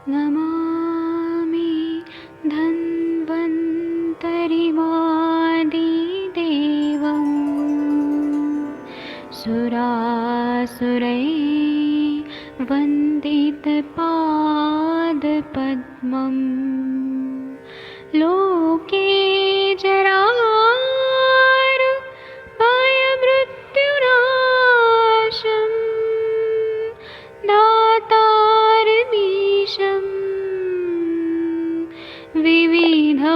नमामि धन्वन्तरिमादिदेवम् सुरासुरैर्वन्दितपादपद्मम् लोके जरामृत्युनाशं दातारमीशं विविधौषधीनां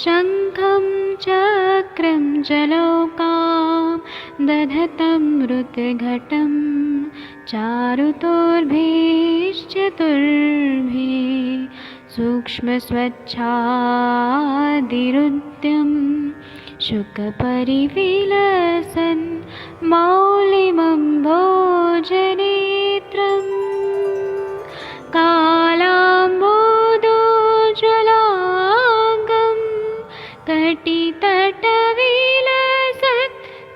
शङ्खं चक्रं जलौकां दधतं मृतघटं चारुतोर्भैश्चतुर्भे सूक्ष्मस्वच्छादिरुद्यं शुकपरिविलसन् मौलिमं भोजनेत्रम् कालाम्बोदोज्ज्वलाङ्गं कटितटविलसत्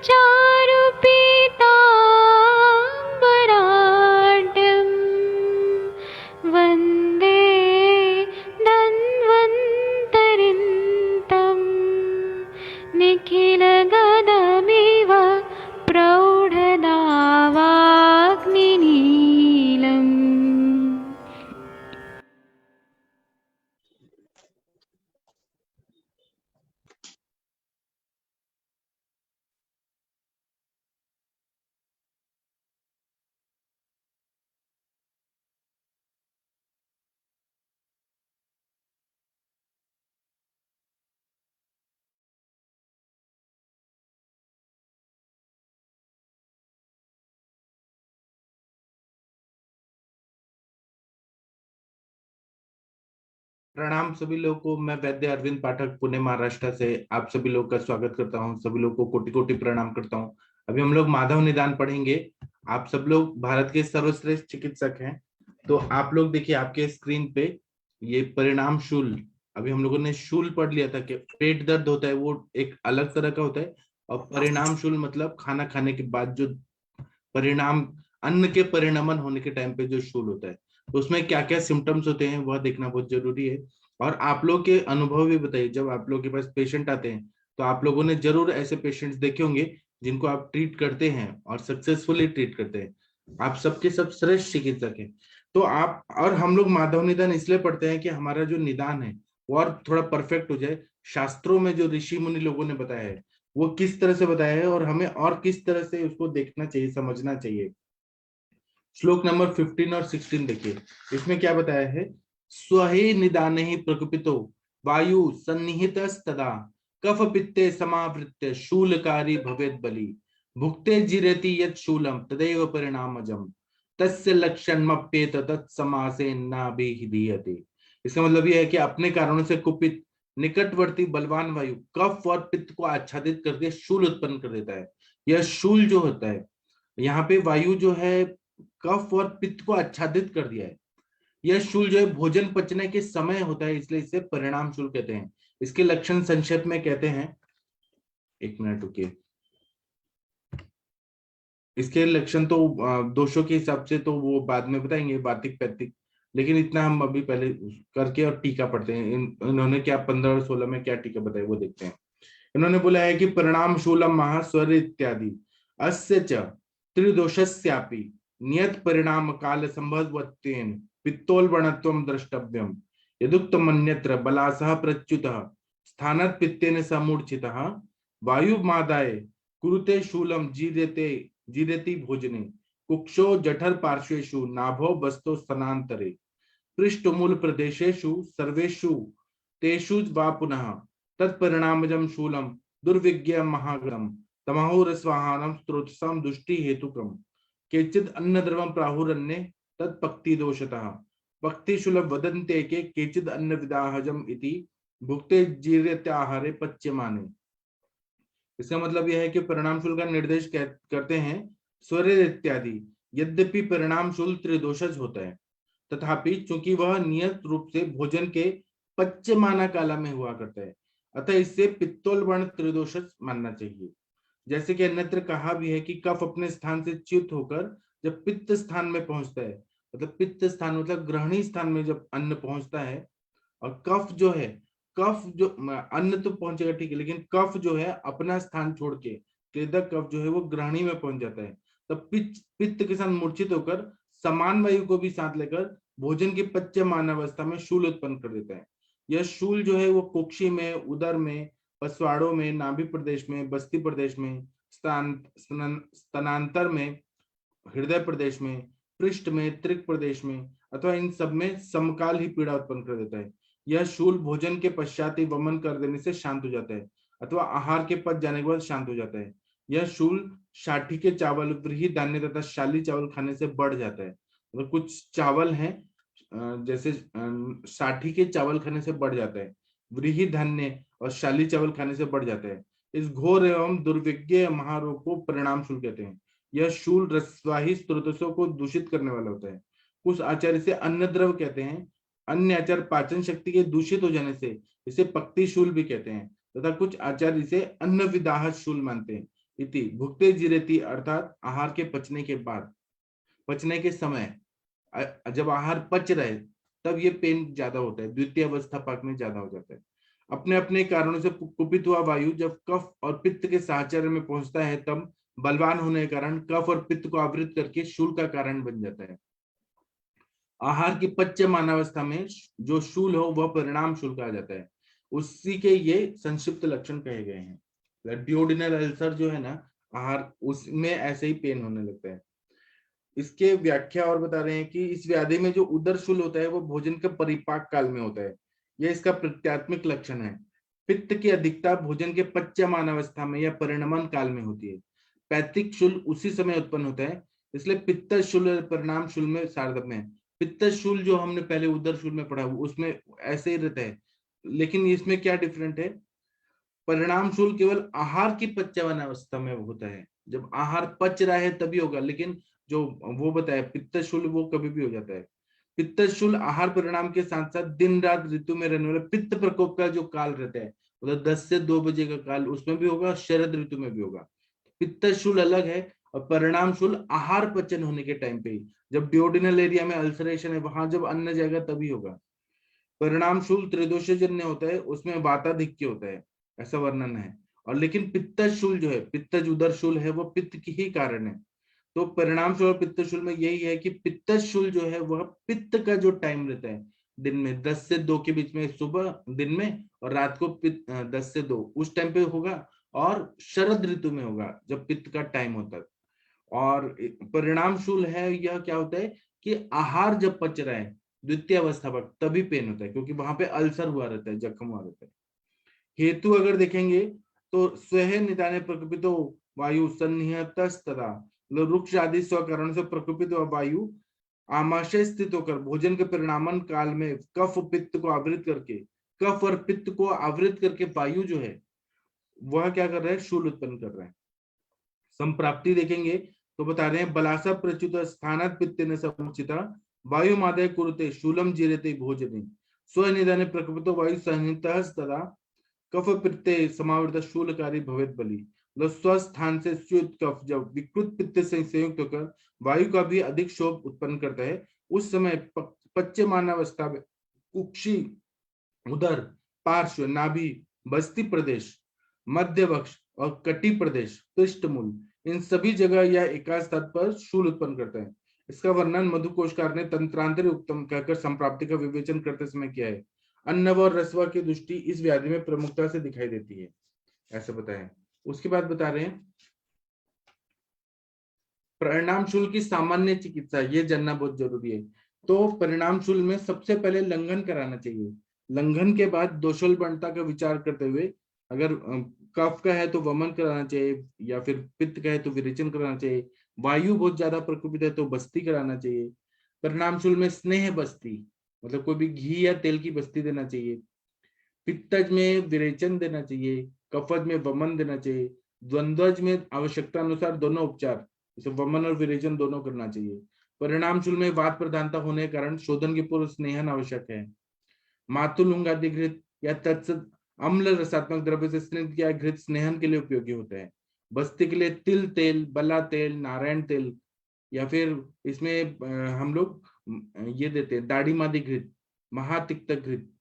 चारुपीताम्बराढ्यं वन्दे धन्वन्तरिन्तं निखिलगदमिव प्रौढदावाग्निनीलम्। प्रणाम सभी लोगों को। मैं वैद्य अरविंद पाठक पुणे महाराष्ट्र से आप सभी लोग का स्वागत करता हूं। सभी लोगों को कोटि कोटि प्रणाम करता हूं। अभी हम लोग माधव निदान पढ़ेंगे। आप सब लोग भारत के सर्वश्रेष्ठ चिकित्सक हैं। तो आप लोग देखिए आपके स्क्रीन पे ये परिणाम शूल। अभी हम लोगों ने शूल पढ़ लिया था कि पेट दर्द होता है वो एक अलग तरह का होता है, और परिणाम शूल मतलब खाना खाने के बाद जो परिणाम, अन्न के परिणमन होने के टाइम पे जो शूल होता है, तो उसमें क्या क्या सिम्टम्स होते हैं वह देखना बहुत जरूरी है। और आप लोग के अनुभव भी बताइए, जब आप लोग के पास पेशेंट आते हैं तो आप लोगों ने जरूर ऐसे पेशेंट्स देखे होंगे जिनको आप ट्रीट करते हैं और सक्सेसफुली ट्रीट करते हैं। आप सबके सब श्रेष्ठ चिकित्सक हैं। तो आप और हम लोग माधव निदान इसलिए पढ़ते हैं कि हमारा जो निदान है वो और थोड़ा परफेक्ट हो जाए। शास्त्रों में जो ऋषि मुनि लोगों ने बताया है वो किस तरह से बताया है और हमें और किस तरह से उसको देखना चाहिए, समझना चाहिए। श्लोक नंबर 15 और 16 देखिए, इसमें क्या बताया है। स्वहि निदाने ही प्रकुपितो वायु सन्निहितस्तदा कफ पित्ते समावृत्य शूलकारी भवेद बलि भुक्ते जिरेति यत् शूलम तदैव परिणामजम तस्य लक्षणमप्येत तत्समासे नाभिधीयते। इसका मतलब यह है कि अपने कारणों से कुपित निकटवर्ती बलवान वायु कफ और पित्त को आच्छादित करके शूल उत्पन्न कर देता है। यह शूल जो होता है, यहाँ पे वायु जो है कफ और पित्त को आच्छादित कर दिया है। यह शूल जो है भोजन पचने के समय होता है, इसलिए इसे परिणाम शूल कहते हैं। इसके लक्षण संक्षेप में कहते हैं, एक मिनट रुकिए। इसके लक्षण तो दोषों के हिसाब से तो वो बाद में बताएंगे, वार्तिक पैतिक, लेकिन इतना हम अभी पहले करके और टीका पढ़ते हैं। इन्होंने क्या 15 और 16 में क्या टीका बताया वो देखते हैं। इन्होंने बोला है कि परिणाम शूलम महास्वर इत्यादि अस्य च त्रिदोषस्यापि नियत परिणाम काल संभवत्वेन पित्तोल्बणत्वं द्रष्टव्यम यदुक्तमन्यत्र बलासः प्रच्युतः स्थानात् पित्तेन समूर्छितः वायुमादाय कुरुते शूलम जीदेते जीदेति भोजने कुक्षो जठर पार्श्वेषु नाभो बस्तो स्तनांतरे पृष्ठमूल प्रदेशेषु सर्वेषु तेषु वा पुनः तत्परिणामजं शूलम दुर्विज्ञ महागणम तमहोरस्वाहानम स्त्रोतसम दुष्टि हेतुकम केचिद अन्नद्रवम प्राहुरन्ने तत्पक्ति दोषतः पक्ति शूलम वदन्ते के केचिद अन्न विदाहजम इति भुक्ते जीर्यत्याहारे पच्यमाने। इसका मतलब यह है कि परिणाम शूल का निर्देश करते हैं स्वर्य इत्यादि। यद्यपि परिणाम शूल त्रिदोषज होता है, तथापि चूंकि वह नियत रूप से भोजन के पच्यमाना काला में हुआ करता है, अतः इससे पित्तोल वर्ण त्रिदोषज मानना चाहिए। जैसे कि अन्यत्र कहा भी है कि कफ अपने स्थान से च्युत होकर जब पित्त स्थान में पहुंचता है, मतलब पित्त स्थान मतलब ग्रहणी स्थान में जब अन्न पहुंचता है, और कफ जो है, कफ जो अन्न तो पहुंचेगा ठीक है, लेकिन कफ जो है अपना स्थान छोड़ के, क्लेदक कफ जो है वो ग्रहणी में पहुंच जाता है, तब पित्त पित्त के साथ मूर्छित होकर समान वायु को भी साथ लेकर भोजन की पच्यमान अवस्था में शूल उत्पन्न कर देता है। यह शूल जो है वो कुक्षी में, उदर में, पसवाड़ों में, नाभि प्रदेश में, बस्ती प्रदेश में, स्तनांतर में, हृदय प्रदेश में, पृष्ठ में, त्रिक प्रदेश में अथवा इन सब में समकाल ही पीड़ा उत्पन्न कर देता है। यह शूल भोजन के पश्चात ही वमन कर देने से शांत हो जाता है अथवा आहार के पच जाने के बाद शांत हो जाता है। यह शूल साठी के चावल, व्रीहि धान्य तथा शाली चावल खाने से बढ़ जाता है। मतलब कुछ चावल हैं जैसे साठी के चावल खाने से बढ़ जाता है, व्रीहि धान्य और शाली चावल खाने से बढ़ जाता है। इस घोर एवं दुर्विज्ञ महारोग को परिणाम शूल कहते हैं। यह शूल रसवाही स्रोतों को दूषित करने वाला होता है। कुछ आचार्य इसे अन्न द्रव कहते हैं, अन्य आचार्य पाचन शक्ति के दूषित हो जाने से इसे पक्ति शूल भी कहते हैं, तथा कुछ आचार्य इसे अन्न विदाह शूल मानते हैं। इति भुक्ते जिरेति अर्थात आहार के पचने के बाद, पचने के समय, जब आहार पच रहे तब ये पेन ज्यादा होता है, द्वितीय अवस्था पाक में ज्यादा हो जाता है। अपने अपने कारणों से कुपित हुआ वायु जब कफ और पित्त के साहचर्य में पहुंचता है तब बलवान होने के कारण कफ और पित्त को आवृत करके शूल का कारण बन जाता है। आहार की पच्यमान अवस्था में जो शूल हो वह परिणाम शूल कहा जाता है। उसी के ये संक्षिप्त लक्षण कहे गए हैं। डियोडिनल अल्सर जो है ना, आहार उसमें ऐसे ही पेन होने लगता है। इसके व्याख्या और बता रहे हैं कि इस व्याधि में जो उदर शूल होता है वो भोजन के परिपाक काल में होता है, यह इसका प्रत्यात्मक लक्षण है। पित्त की अधिकता भोजन के पच्यमान अवस्था में या परिणमन काल में होती है। पैतिक शूल उसी समय उत्पन्न होता है, इसलिए पित्त शूल परिणाम शूल में सारतम्य है। पित्त शूल जो हमने पहले उदर शूल में पढ़ा उसमें ऐसे ही रहता है, लेकिन इसमें क्या डिफरेंट है, परिणाम शूल केवल आहार की पच्यमान अवस्था में होता है, जब आहार पच रहा है तभी होगा, लेकिन जो वो बताया पित्त शूल वो कभी भी हो जाता है। पित्त शूल आहार परिणाम के साथ साथ दिन रात ऋतु में रहने वाले पित्त प्रकोप का जो काल रहता है, मतलब 10 से 2 बजे का काल, उसमें भी होगा, शरद ऋतु में भी होगा। पित्त शूल अलग है और परिणाम शूल आहार पचन होने के टाइम पे ही, जब डियोडिनल एरिया में अल्सरेशन है वहां जब अन्न जाएगा तभी होगा। परिणाम शूल त्रिदोषजन्य होता है, उसमें वाताधिक्य होता है, ऐसा वर्णन है। और लेकिन पित्त शूल जो है, पित्तज उदर शूल है, वो पित्त की ही कारण है। तो परिणाम शूल और पित्त शूल में यही है कि पित्त शूल जो है वह पित्त का जो टाइम रहता है दिन में 10 से 2 के बीच में, सुबह दिन में और रात को 10 से 2 उस टाइम पे होगा, और शरद ऋतु में होगा जब पित्त का टाइम होता है। और परिणाम शूल है, यह क्या होता है कि आहार जब पच रहा है द्वितीय अवस्था पर तभी पेन होता है, क्योंकि वहां पे अल्सर हुआ रहता है, जख्म हुआ रहता है। हेतु अगर देखेंगे तो स्वह निदाने प्रकुपितो वायु सन्निहतस्तदा, मतलब वृक्ष आदि स्वकारण से प्रकुपित हुआ वायु आमाशय स्थित होकर भोजन के परिणामन काल में कफ पित्त को आवृत करके, कफ और पित्त को आवृत करके वायु जो है वह क्या कर रहा है, शूल उत्पन्न कर रहा है। संप्राप्ति देखेंगे तो बता रहे हैं बलासा प्रच्युत स्थानात पित्तेन समुचिता वायु मादय कुरुते शूलम जीरते भोजने स्वनिदाने प्रकुपितो वायु संहितः तदा कफ पित्ते समावृत शूलकारी भवेत बलि, मतलब स्वस्थान से च्युत कफ जब विकृत पित्त से संयुक्त होकर वायु का भी अधिक शोभ उत्पन्न करता है, उस समय पच्यमान अवस्था में कुक्षी, उदर, पार्श्व, नाभि, बस्ती प्रदेश, मध्य वक्ष और कटी प्रदेश, पृष्ठमूल, इन सभी जगह यह एकाध स्तर पर शूल उत्पन्न करता है। इसका वर्णन मधुकोशकार ने तंत्रांतरी उत्तम कहकर संप्राप्ति का विवेचन करते समय किया है। अन्नव और रसवा की दृष्टि इस व्याधि में प्रमुखता से दिखाई देती है, ऐसे बताया। उसके बाद बता रहे हैं परिणाम शूल की सामान्य चिकित्सा, ये जानना बहुत जरूरी है। तो परिणाम शूल में सबसे पहले लंघन कराना चाहिए। लंघन के बाद दोषोल्बणता का विचार करते हुए, अगर कफ का है तो वमन कराना चाहिए, या फिर पित्त का है तो विरेचन कराना चाहिए, वायु बहुत ज्यादा प्रकोपित है तो बस्ती कराना चाहिए। परिणाम शूल में स्नेह बस्ती, मतलब कोई भी घी या तेल की बस्ती देना चाहिए। पित्तज में विरेचन देना चाहिए, कफज में वमन देना चाहिए। द्वंद्वज में आवश्यकता अनुसार दोनों उपचार, जैसे वमन और विरेचन दोनों करना चाहिए। परिणाम शूल में वात प्रधानता होने के कारण शोधन के पूर्व स्नेहन आवश्यक है। मातुलुंगादि घृत या तत्सत अम्ल रसात्मक द्रव्य से स्निग्ध किया घृत स्नेहन के लिए उपयोगी होता है। बस्ती के लिए तिल तेल, बला तेल, नारायण तेल, या फिर इसमें हम लोग ये देते हैं दाढ़ी मादी घृत, महातिक्त घृत,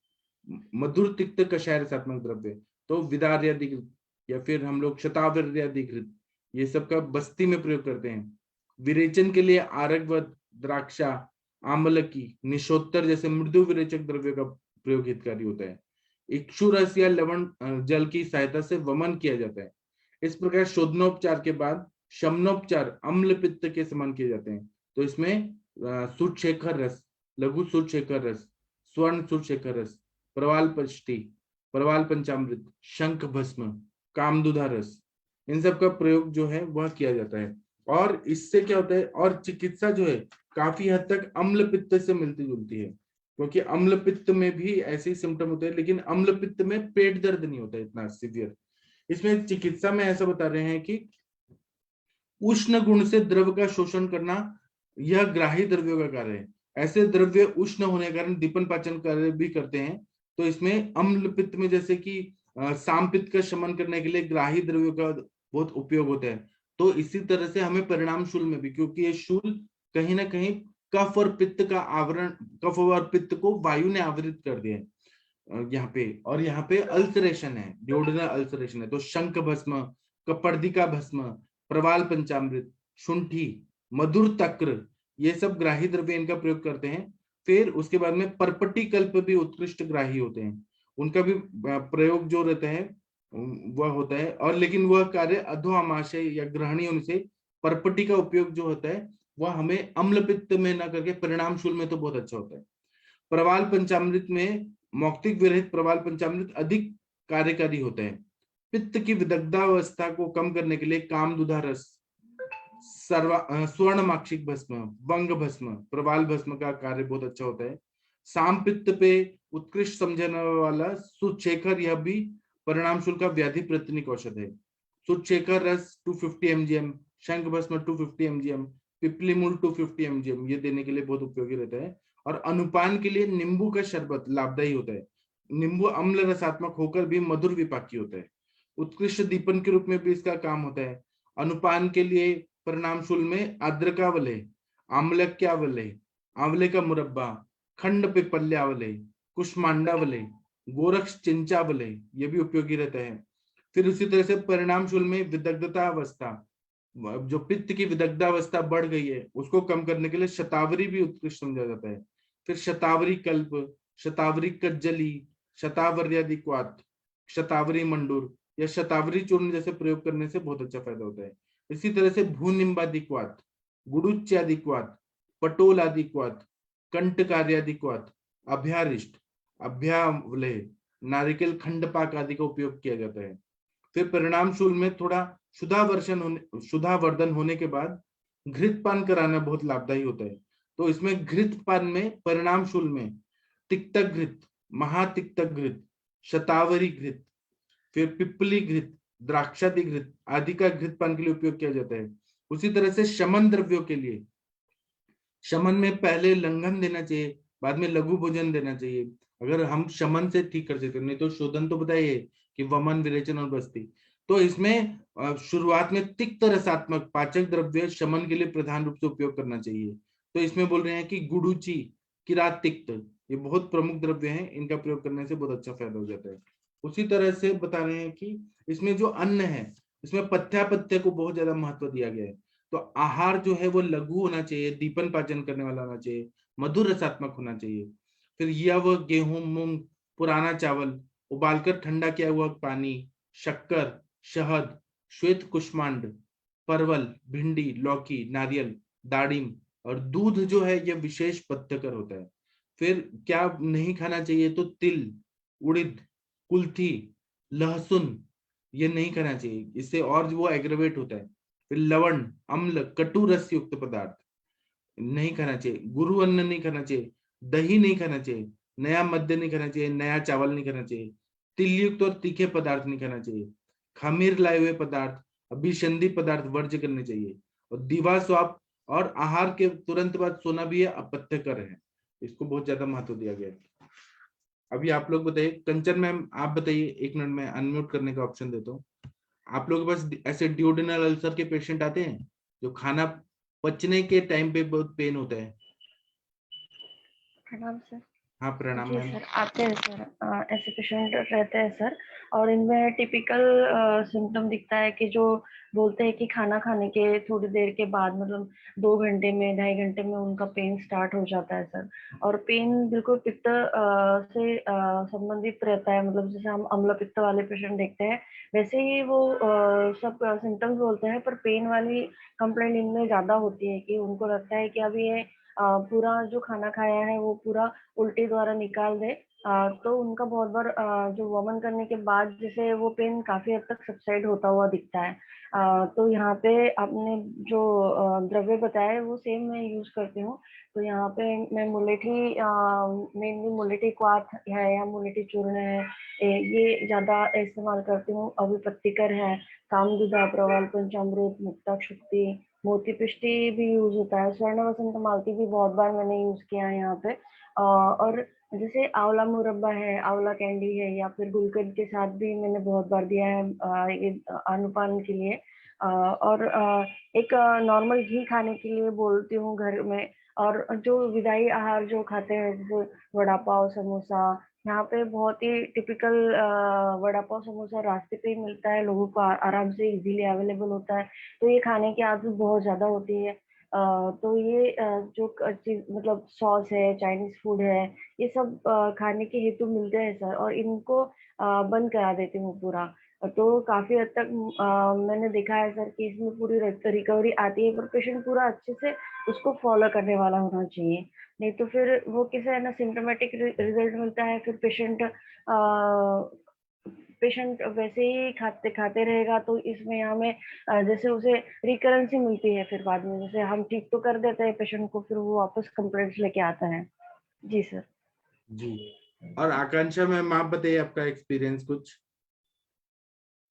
मधुर तिक्त कषाय रसात्मक द्रव्य, तो विदार्यादि घृत, या फिर हम लोग शतावर्यादि घृत, ये सब का बस्ती में प्रयोग करते हैं। विरेचन के लिए आरगवत, द्राक्षा, आमलकी, निशोत्तर जैसे मृदु विरेचक द्रव्य का प्रयोग हितकारी होता है। इक्षु रस या लवण जल की सहायता से वमन किया जाता है। इस प्रकार शोधनोपचार के बाद शमनोपचार अम्ल पित्त के समान किए जाते हैं। तो इसमें सुरशेखर रस, लघु सुरशेखर रस, स्वर्ण सुरशेखर रस, प्रवाल पष्टि, प्रवाल पंचामृत, शंख भस्म, कामदुधा रस, इन सब का प्रयोग जो है वह किया जाता है। और इससे क्या होता है, और चिकित्सा जो है काफी हद तक अम्ल पित्त से मिलती जुलती है, क्योंकि अम्ल पित्त में भी ऐसे ही सिम्टम होते हैं, लेकिन अम्ल पित्त में पेट दर्द नहीं होता इतना सीवियर। इसमें चिकित्सा में ऐसा बता रहे हैं कि उष्ण गुण से द्रव का शोषण करना यह ग्राही द्रव्यों का कार्य है। ऐसे द्रव्य उष्ण होने के कारण दीपन पाचन कार्य भी करते हैं। तो इसमें अम्ल पित्त में जैसे कि साम पित्त का शमन करने के लिए ग्राही द्रव्यों का बहुत उपयोग होता है। तो इसी तरह से हमें परिणाम शूल में भी, क्योंकि ये शूल कहीं ना कहीं कफ और पित्त का आवरण, कफ और पित्त को वायु ने आवृत कर दिया है यहाँ पे, और यहाँ पे अल्सरेशन है, डिओड्रेनल अल्सरेशन है। तो शंख भस्म, कपर्दिका भस्म, प्रवाल पंचामृत, शुंठी, मधुर तक्र, ये सब ग्राही द्रव्य इनका प्रयोग करते हैं। फिर उसके बाद में परपटी कल्प भी उत्कृष्ट ग्राही होते हैं, उनका भी प्रयोग जो रहता है वह होता है। और लेकिन वह कार्य अधो आमाशय या ग्रहणी होने से परपटी का उपयोग जो होता है वह हमें अम्ल पित्त में ना करके परिणाम शूल में तो बहुत अच्छा होता है। प्रवाल पंचामृत में मौक्तिक विरहित प्रवाल पंचामृत अधिक कार्यकारी होता है। पित्त की विदग्धावस्था को कम करने के लिए कामदुधा रस, स्वर्ण माक्षिक भस्म, वंग भस्म, प्रवाल भस्म का कार्य बहुत अच्छा होता है। साम पित्त पे उत्कृष्ट समझने वाला सुचेखर, यह भी परिणाम शूल का व्याधि प्रतिनिक औषध है। सुचेखर रस 250 mgm, शंख भस्म 250 mgm, पिपली मूल 250 mgm, ये देने के लिए बहुत उपयोगी रहता है। और अनुपान के लिए नींबू का शरबत लाभदायी होता है। नींबू अम्ल रसात्मक होकर भी मधुर विपाकी होता है। उत्कृष्ट दीपन के रूप में भी इसका काम होता है। अनुपान के लिए परिणाम शूल में अद्रकावले, आम्लक्यावले, आंवले का मुरब्बा, खंड पिपल्यावले, कुष्मांडावले, गोरक्ष चिंचावले, ये भी उपयोगी रहता है। फिर उसी तरह से परिणाम शूल में विदग्धता अवस्था, जो पित्त की विदग्धावस्था बढ़ गई है उसको कम करने के लिए शतावरी भी उत्कृष्ट समझा जाता है। फिर शतावरी कल्प, शतावरी कज्जली, शतावर्यादि क्वाथ, शतावरी मंडूर या शतावरी चूर्ण जैसे प्रयोग करने से बहुत अच्छा फायदा होता है। इसी तरह से भूनिम्बादि क्वाथ, गुडुच्यादि क्वाथ, पटोल आदि क्वाथ, कंटकार्यादि क्वाथ, अभ्यारिष्ट, अभ्यावले, नारिकेल खंडपाक आदि का उपयोग किया जाता है। फिर परिणाम शूल में थोड़ा शुद्धावर्धन होने के बाद घृतपान कराना बहुत लाभदायी होता है। तो इसमें घृतपान में परिणाम शूल में तिक्तक घृत, महातिक्तक घृत, शतावरी घृत, फिर पिपली घृत, द्राक्षादि घृत आदि का घृतपान के लिए उपयोग किया जाता है। उसी तरह से शमन द्रव्यों के लिए, शमन में पहले लंघन देना चाहिए, बाद में लघु भोजन देना चाहिए, अगर हम शमन से ठीक कर सकते। नहीं तो शोधन तो बताइए कि वमन, विरेचन और बस्ती। तो इसमें शुरुआत में तिक्त रसात्मक पाचक द्रव्य शमन के लिए प्रधान रूप से उपयोग करना चाहिए। तो इसमें बोल रहे हैं कि गुडुची, किरात तिक्त, ये बहुत प्रमुख द्रव्य हैं, इनका प्रयोग करने से बहुत अच्छा फायदा हो जाता है। उसी तरह से बता रहे हैं कि इसमें जो अन्न है इसमें पथ्यापथ्य को बहुत ज्यादा महत्व दिया गया है। तो आहार जो है वो लघु होना चाहिए, दीपन पाचन करने वाला होना चाहिए, मधुर रसात्मक होना चाहिए। फिर यह वो गेहूं, मूंग, पुराना चावल, उबालकर ठंडा किया हुआ पानी, शक्कर, शहद, श्वेत कुष्मांड, परवल, भिंडी, लौकी, नारियल, दाड़िम और दूध जो है यह विशेष पथ्यकर होता है। फिर क्या नहीं खाना चाहिए, तो तिल, उड़द, कुल्थी, लहसुन, ये नहीं खाना चाहिए, इससे और वो एग्रेवेट होता है। फिर लवण, अम्ल, कटु रस युक्त पदार्थ नहीं खाना चाहिए, गुरु अन्न नहीं खाना चाहिए, दही नहीं खाना चाहिए, नया मद्य नहीं खाना चाहिए, नया चावल नहीं खाना चाहिए, तिलयुक्त और तीखे पदार्थ नहीं खाना चाहिए, खमीर लाए हुए पदार्थ, अभिसंधि पदार्थ वर्ज्य करने चाहिए। और दीवा स्वाप और आहार के तुरंत बाद सोना भी अपथ्यकर है, इसको बहुत ज्यादा महत्व दिया गया है। अभी आप लोग बताइए, कंचन मैम आप बताइए, 1 मिनट में अनम्यूट करने का ऑप्शन देता हूँ। आप लोगों के पास ऐसे ड्यूडेनल अल्सर के पेशेंट आते हैं जो खाना पचने के टाइम पे बहुत पेन होता है? प्रणाम सर। हाँ, प्रणाम जी मैम। सर, आते हैं सर। ऐसे पेशेंट रहते हैं सर, और इनमें टिपिकल सिम्टम दिखता है कि जो बोलते हैं कि खाना खाने के थोड़ी देर के बाद मतलब 2 घंटे में, ढाई घंटे में उनका पेन स्टार्ट हो जाता है सर। और पेन बिल्कुल पित्त से संबंधित रहता है, मतलब जैसे हम अम्ल पित्त वाले पेशेंट देखते हैं, वैसे ही वो सब सिम्टम्स बोलते हैं, पर पेन वाली कंप्लेंट इनमें ज़्यादा होती है कि उनको लगता है कि अब ये पूरा जो खाना खाया है वो पूरा उल्टी द्वारा निकाल दे। तो उनका बहुत बार जो वमन करने के बाद जैसे वो पेन काफ़ी हद तक सबसाइड होता हुआ दिखता है। तो यहाँ पे आपने जो द्रव्य बताया है वो सेम मैं यूज़ करती हूँ। तो यहाँ पे मैं मुलेठी मेनली मुलेठी क्वाथ है या मुलेठी चूर्ण है, ये ज़्यादा इस्तेमाल करती हूँ। अभिपत्तिकर है, कामदुधा, प्रवाल पंचामृत, मुक्ता शुक्ति, मोती पिष्टी भी यूज़ होता है। स्वर्ण वसंत मालती भी बहुत बार मैंने यूज़ किया है यहाँ पे। और जैसे आंवला मुरब्बा है, आंवला कैंडी है, या फिर गुलकंद के साथ भी मैंने बहुत बार दिया है ये अनुपान के लिए। और एक नॉर्मल घी खाने के लिए बोलती हूँ घर में। और जो विदाई आहार जो खाते हैं जैसे वड़ा पाव, समोसा, यहाँ पे बहुत ही टिपिकल वड़ा पाव समोसा रास्ते पे ही मिलता है, लोगों को आराम से इजीली अवेलेबल होता है, तो ये खाने की आदत बहुत ज़्यादा होती है। तो ये जो चीज़ मतलब सॉस है, चाइनीज़ फूड है, ये सब खाने के हेतु मिलते हैं सर, और इनको बंद करा देती हूँ पूरा। तो काफ़ी हद तक मैंने देखा है सर कि इसमें पूरी रिकवरी आती है, पर पेशेंट पूरा अच्छे से उसको फॉलो करने वाला होना चाहिए। नहीं तो फिर वो कैसे है ना, सिम्प्टोमेटिक रिजल्ट मिलता है, फिर पेशेंट वैसे ही खाते खाते रहेगा, तो इसमें हमें जैसे उसे रिकरेंसी मिलती है फिर बाद में, जैसे हम ठीक तो कर देते हैं पेशेंट को, फिर वो वापस कंप्लेंट्स लेके आता है। जी सर। जी। और आकांक्षा मैम, आप बताइए आपका एक्सपीरियंस कुछ।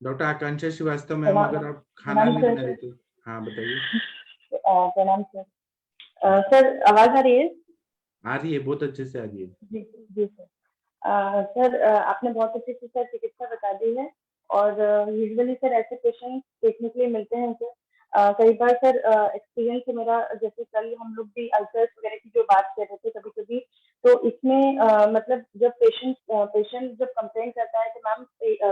डॉक्टर आकांक्षा श्रीवास्तव मैम, प्रणाम अगर आप खाना प्रणाम नहीं सर। बना रहे तो। हाँ, बताइए। प्रणाम सर। सर आवाज आ रही है? आ रही है, बहुत अच्छे से आ रही है। जी जी सर। सर आपने बहुत अच्छे से सर चिकित्सा बता दी है, और यूजुअली सर ऐसे पेशेंट देखने के लिए मिलते हैं सर। कई बार सर एक्सपीरियंस है मेरा, जैसे कल हम लोग भी अल्सर्स वगैरह की जो बात कर रहे थे कभी कभी, तो इसमें मतलब जब पेशेंट जब कंप्लेन करता है कि मैम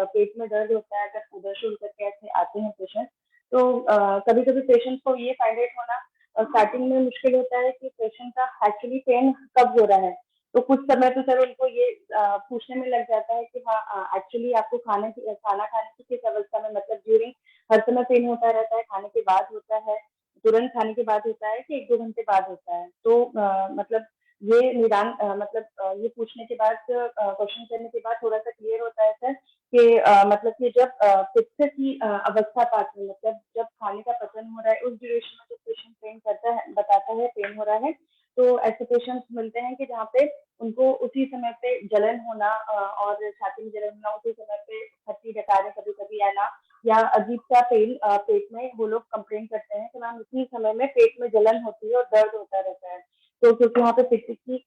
पेट में दर्द होता है, अगर उधर शुरू करके ऐसे आते हैं पेशेंट, तो कभी कभी पेशेंट को ये फाइंड आउट होना स्टार्टिंग में मुश्किल होता है कि पेशेंट का एक्चुअली पेन कब हो रहा है। तो कुछ समय तो सर उनको ये पूछने में लग जाता है कि हाँ एक्चुअली आपको खाना खाने की किस अवस्था में, मतलब ड्यूरिंग हर समय पेन होता रहता है, खाने के बाद होता है, तुरंत खाने के बाद होता है, कि 1-2 घंटे बाद होता है। तो मतलब ये निदान मतलब ये पूछने के बाद क्वेश्चन करने के बाद थोड़ा सा क्लियर होता है सर कि मतलब कि जब पित्त की अवस्था पाते हैं, मतलब जब खाने का पचन हो रहा है उस ड्यूरेशन में जब पेशेंट पेन करता है, बताता है पेन हो रहा है, तो ऐसे पेशेंट्स मिलते हैं कि जहाँ पे उनको उसी समय पे जलन होना और छाती में जलन होना, उसी समय पे खट्टी डकारें कभी कभी आना, या अजीब सा पेन पेट में, वो लोग कंप्लेन करते हैं कि मैम उसी समय में पेट में जलन होती है और दर्द होता रहता है। तो क्योंकि वहाँ पे पित्त की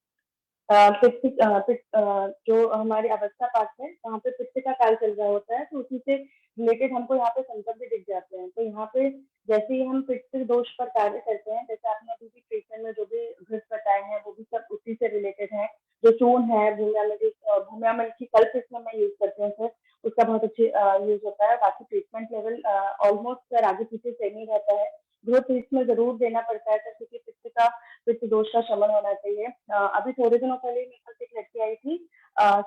जो हमारी अवस्था पाठ है वहाँ पे पित्त का कार्य चल रहा होता है, तो उसी से रिलेटेड हमको यहाँ पे सिम्टम भी दिख जाते हैं। तो यहाँ पे जैसे ही हम पित्त दोष पर कार्य करते हैं, जैसे आपने अभी भी ट्रीटमेंट में जो भी घृत बताए हैं वो भी सब उसी से रिलेटेड है। जो चूर्ण है, भूमियामल की कल्प इसमें मैं यूज करती हूँ सर, उसका बहुत अच्छे यूज होता है। बाकी ट्रीटमेंट लेवल ऑलमोस्ट सर आगे पीछे सेम ही रहता है। ग्रोथ इसमें जरूर देना पड़ता है सर, क्योंकि पित्त दोष का शमन होना चाहिए। अभी थोड़े दिनों पहले मेरे पास एक लड़की आई थी,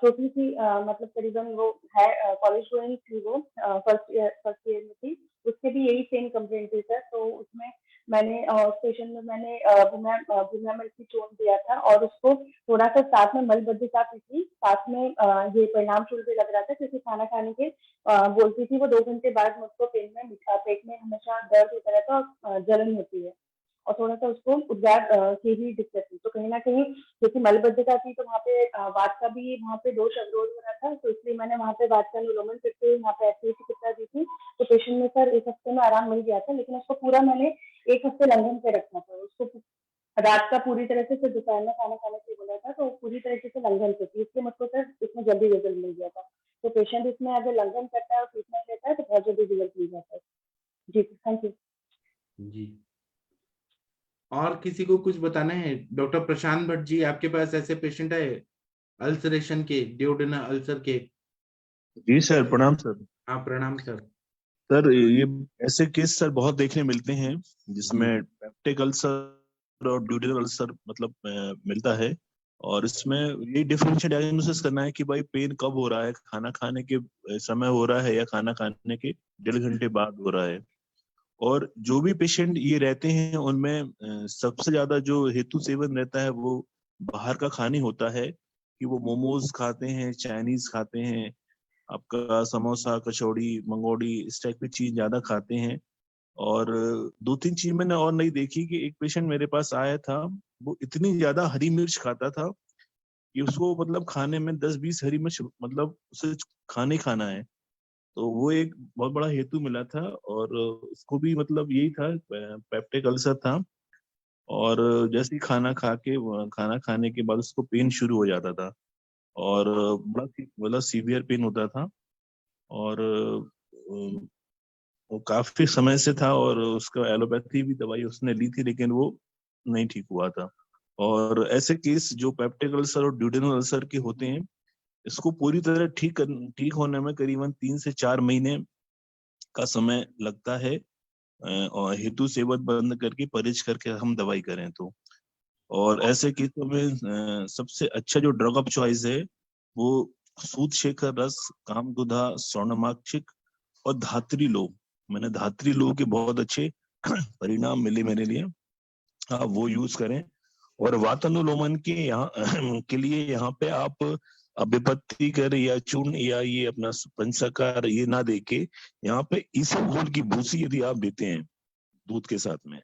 छोटी सी, मतलब करीबन वो है कॉलेज गोइंग थी, वो फर्स्ट ईयर में थी। उसके भी यही सेम कंप्लेंट थी सर। तो उसमें मैंने स्टेशन में मैंने भूमियामल की चोट दिया था, और उसको थोड़ा सा साथ में मलबद्धता भी थी, साथ में ये परिणाम शुरू भी लग रहा था, क्योंकि खाना खाने के बोलती थी वो 2 घंटे बाद मुझको पेट में हमेशा दर्द होता रहता है और जलन होती है, और थोड़ा सा उसको उद्गार की भी दिक्कत थी। तो कहीं ना कहीं क्योंकि मलबद्धता थी, तो वहाँ पे वात का भी वहाँ पे दोष अवरोध हो रहा था, तो इसलिए मैंने वहाँ पे वात का अनुलोमन करते हुए वहाँ पे ऐसी चिकित्सा दी थी। तो पेशेंट में सर 1 हफ्ते में आराम मिल गया था, लेकिन उसको पूरा मैंने 1 हफ्ते लंघन पे रखा था उसको। रात का पूरी तरह से फिर दोपहर में खाना खाने के लिए बोला था, तो पूरी तरीके से लंघन पे थी, इसलिए मुझको सर इसमें जल्दी रिजल्ट मिल गया था। तो पेशेंट इसमें अगर लंघन करता है और ट्रीटमेंट लेता है तो प्रेशर भी रिजल्ट मिल जाता है। जी थैंक यू। जी, और किसी को कुछ बताना है? डॉक्टर प्रशांत भट्ट जी, आपके पास ऐसे पेशेंट है अल्सरेशन के, डिओडेनल अल्सर के? जी सर, प्रणाम सर। हाँ, प्रणाम सर। सर ये ऐसे केस सर बहुत देखने मिलते हैं जिसमें जी। पेप्टिक अल्सर और ड्यूडेनल अल्सर मतलब मिलता है। और इसमें ये डिफरेंशियल डायग्नोसिस करना है कि भाई पेन कब हो रहा है, खाना खाने के समय हो रहा है या खाना खाने के 1.5 घंटे बाद हो रहा है। और जो भी पेशेंट ये रहते हैं उनमें सबसे ज्यादा जो हेतु सेवन रहता है वो बाहर का खाने होता है, कि वो मोमोज खाते हैं, चाइनीज खाते हैं, आपका समोसा, कचौड़ी, मंगोड़ी, इस टाइप की चीज ज्यादा खाते हैं। और 2-3 चीज मैंने और नहीं देखी कि एक पेशेंट मेरे पास आया था, वो इतनी ज्यादा हरी मिर्च खाता था कि उसको मतलब खाने में 10-20 हरी मिर्च मतलब उसे खाने ही खाना है। तो वो एक बहुत बड़ा हेतु मिला था, और उसको भी मतलब यही था, पेप्टिक अल्सर था। और जैसे ही खाना खाने के बाद उसको पेन शुरू हो जाता था, और बड़ा सीवियर पेन होता था। और वो काफी समय से था, और उसका एलोपैथी भी दवाई उसने ली थी लेकिन वो नहीं ठीक हुआ था। और ऐसे केस जो पेप्टिक अल्सर और ड्यूडेनल अल्सर के होते हैं, इसको पूरी तरह ठीक होने में करीबन 3 से 4 महीने का समय लगता है। और हेतु सेवन बंद करके परहेज करके हम दवाई करें तो। और ऐसे केसों में सबसे अच्छा जो ड्रग ऑफ चॉइस है वो सूद शेखर रस, कामदुधा, स्वर्णमाक्षिक और धात्री लो। मैंने धात्री लो के बहुत अच्छे परिणाम मिले मेरे लिए, आप वो यूज करें। और वातानुलोमन के यहाँ के लिए यहाँ पे आप विपत्ति कर या चूर्ण या ये अपना पंचकार ये ना देके यहाँ पे ईसबगोल की भूसी यदि आप देते हैं दूध के साथ में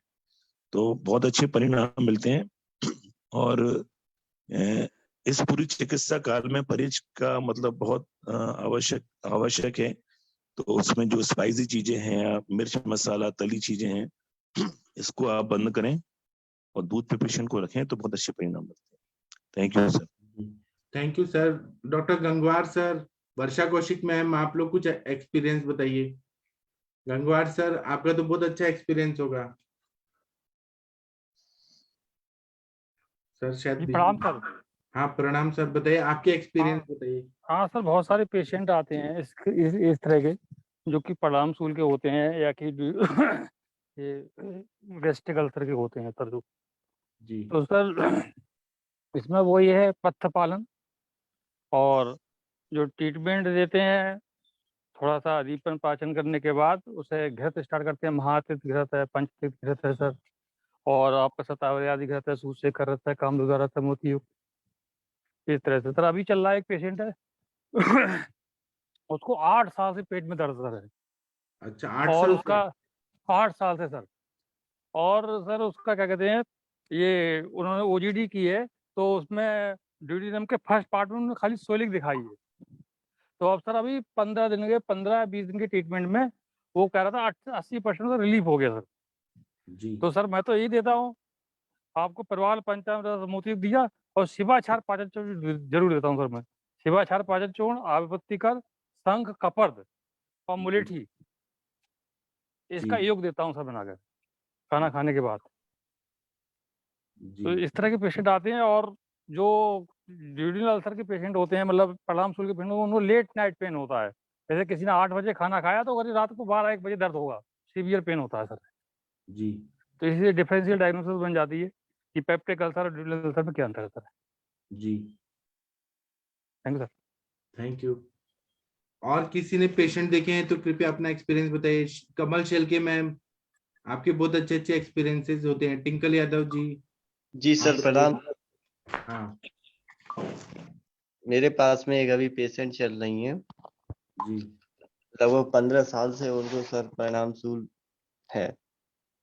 तो बहुत अच्छे परिणाम मिलते हैं। और इस पूरी चिकित्सा काल में परहेज का मतलब बहुत आवश्यक है। तो उसमें जो स्पाइसी चीजें हैं, मिर्च मसाला तली चीजें हैं, इसको आप बंद करें और दूध पे पेशेंट को रखें तो बहुत अच्छे परिणाम मिलते हैं। Thank you sir. Thank you sir. Doctor Gangwar sir, Varsha Kaushik ma'am, आप लोग कुछ एक्सपीरियंस बताइए। गंगवार सर, आपका तो बहुत अच्छा एक्सपीरियंस होगा सर, शायद प्रणाम सर। हाँ, प्रणाम सर, बताइए आपके एक्सपीरियंस बताइए। हाँ सर, बहुत सारे पेशेंट आते हैं इस तरह के जो कि प्रणाम सूल के होते हैं या कि ये गैस्ट्रिक अल्सर के होते हैं सर। जी। तो सर इसमें वो ये है पथ्य पालन, और जो ट्रीटमेंट देते हैं थोड़ा सा अदीपन पाचन करने के बाद उसे घृत स्टार्ट करते हैं। महातीर्थ घृत है, पंचतीर्थ घृत है सर, और आपका शतावरी आदि घृत है, सूद शेखर रस है, कामदुधा रस है, मोती युक्त। इस तरह से सर अभी चल रहा है एक पेशेंट है उसको 8 साल से पेट में दर्द सर है। अच्छा, 8 और साल उसका 8 साल से सर। और सर उसका क्या कहते हैं, ये उन्होंने ओजीडी की है तो उसमें ड्यूटीनम के फर्स्ट पार्ट में उन्होंने खाली सोलिक दिखाई है। तो अब सर अभी 15-20 दिन के ट्रीटमेंट में वो कह रहा था 80% रिलीफ हो गया सर। जी। तो सर मैं तो यही देता हूँ आपको, परिवार पंचामृत मोती दिया और शिवाचार पाचन चूर्ण जरूर देता हूँ सर मैं। शिवाचार पाचन चूर्ण, आविपत्तिकर, शंख, कपर्द और मुलेठी, इसका जी। योग देता हूँ सर बनाकर खाना खाने के बाद। तो जी। इस तरह के पेशेंट आते हैं। और जो ड्यूडेनल अल्सर के पेशेंट होते हैं, मतलब प्रणाम सूल के पेशेंट, उनको लेट नाइट पेन होता है। जैसे किसी ने 8 बजे खाना खाया तो करीब रात को 12-1 बजे दर्द होगा, सीवियर पेन होता है सर। जी। तो इसलिए डिफरेंशियल डायग्नोसिस बन जाती है कि पेप्टिक अल्सर और ड्यूडेनल अल्सर में क्या अंतर है सर। जी। Thank you sir. Thank you. और किसी ने पेशेंट देखे हैं तो कृपया अपना एक्सपीरियंस बताइए। कमल शेलके मैम, आपके बहुत अच्छे अच्छे एक्सपीरियंसेस होते हैं। टिंकल यादव जी। जी सर, प्रणाम। हाँ मेरे पास में एक अभी पेशेंट चल रही हैं, जी। लगभग 15 साल से उनको सर परिणाम सूल है।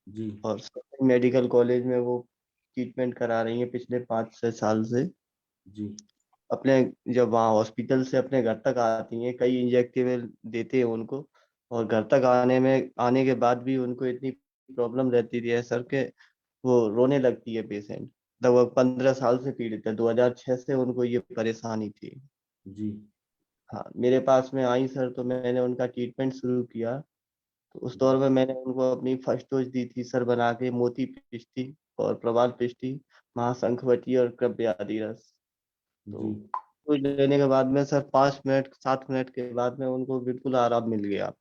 जी। और मेडिकल कॉलेज में वो ट्रीटमेंट करा रही हैं पिछले 5-6 साल से। जी। अपने जब वहाँ हॉस्पिटल से अपने घर तक आती हैं, कई इंजेक्टेबल देते हैं उनको, और घर तक आने के बाद भी उनको इतनी प्रॉब्लम रहती थी सर के वो रोने लगती है पेशेंट। लगभग 15 साल से पीड़ित है, 2006 से उनको ये परेशानी थी। जी। हाँ, मेरे पास में आई सर, तो मैंने उनका ट्रीटमेंट शुरू किया। तो उस दौर में मैंने उनको अपनी फर्स्ट डोज दी थी सर, बना के मोती पिष्टी और प्रवाल पिष्टी, महाशंखवटी और क्रव्यादि रस। तो जी। डोज लेने के बाद में सर 5 मिनट 7 मिनट के बाद में उनको बिल्कुल आराम मिल गया।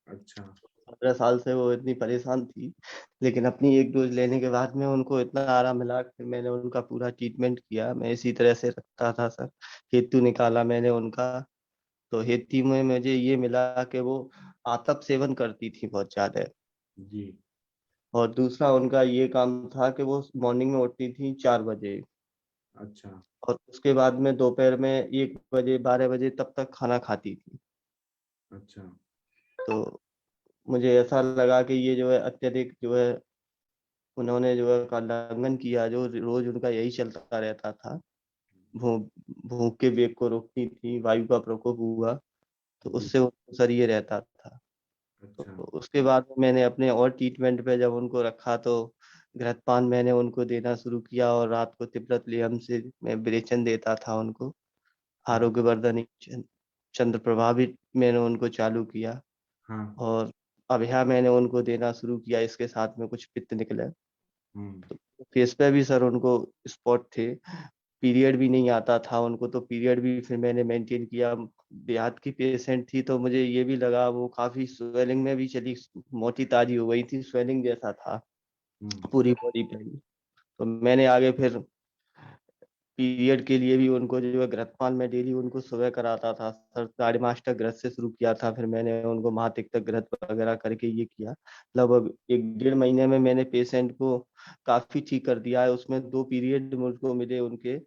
अच्छा। 15 साल से वो इतनी परेशान थी, लेकिन अपनी एक डोज लेने के बाद में उनको इतना आराम मिला, फिर मैंने उनका पूरा ट्रीटमेंट किया। मैं इसी तरह से रखता था सर, हेतु निकाला मैंने उनका। तो हेती में मुझे ये मिला कि वो आतप सेवन करती थी बहुत ज्यादा। जी। और दूसरा उनका ये काम था कि वो मॉर्निंग में उठती थी 4 बजे, अच्छा। और उसके बाद में दोपहर में 1 बजे 12 बजे तब तक खाना खाती थी। अच्छा। तो मुझे ऐसा लगा कि ये जो है अत्यधिक जो है उन्होंने जो है का उल्लंघन किया, जो रोज उनका यही चलता रहता था। भूख भूख के वेग को रोकती थी, वायु का प्रकोप हुआ, तो जी। उससे उनको सर ये रहता था। अच्छा। तो उसके बाद मैंने अपने और ट्रीटमेंट पे जब उनको रखा, तो घृतपान मैंने उनको देना शुरू किया, और रात को तिब्बत लियम से मैं विरेचन देता था उनको। हाँ। आरोग्यवर्धनी चंद्र प्रभा भी मैंने उनको चालू किया, हाँ। और अभया मैंने उनको देना शुरू किया। इसके साथ में कुछ पित्त निकले, हम्म। तो फेस पे भी सर उनको स्पॉट थे। पीरियड भी नहीं आता था उनको, तो पीरियड भी फिर मैंने मेंटेन किया। देहात की पेशेंट थी, तो मुझे ये भी लगा वो काफी स्वेलिंग में भी चली, मोटी ताजी हो गई थी, स्वेलिंग जैसा था हम्म। पूरी बॉडी पे ही। तो मैंने आगे फिर पीरियड के लिए भी उनको जो है घृतपान में डेली उनको सुबह कराता था सर। साढ़े मास्टर घृत से शुरू किया था, फिर मैंने उनको महातिक्तक घृत वगैरह करके ये किया। लगभग 1 डेढ़ महीने में मैंने पेशेंट को काफी ठीक कर दिया है। उसमें 2 पीरियड मुझको मिले उनके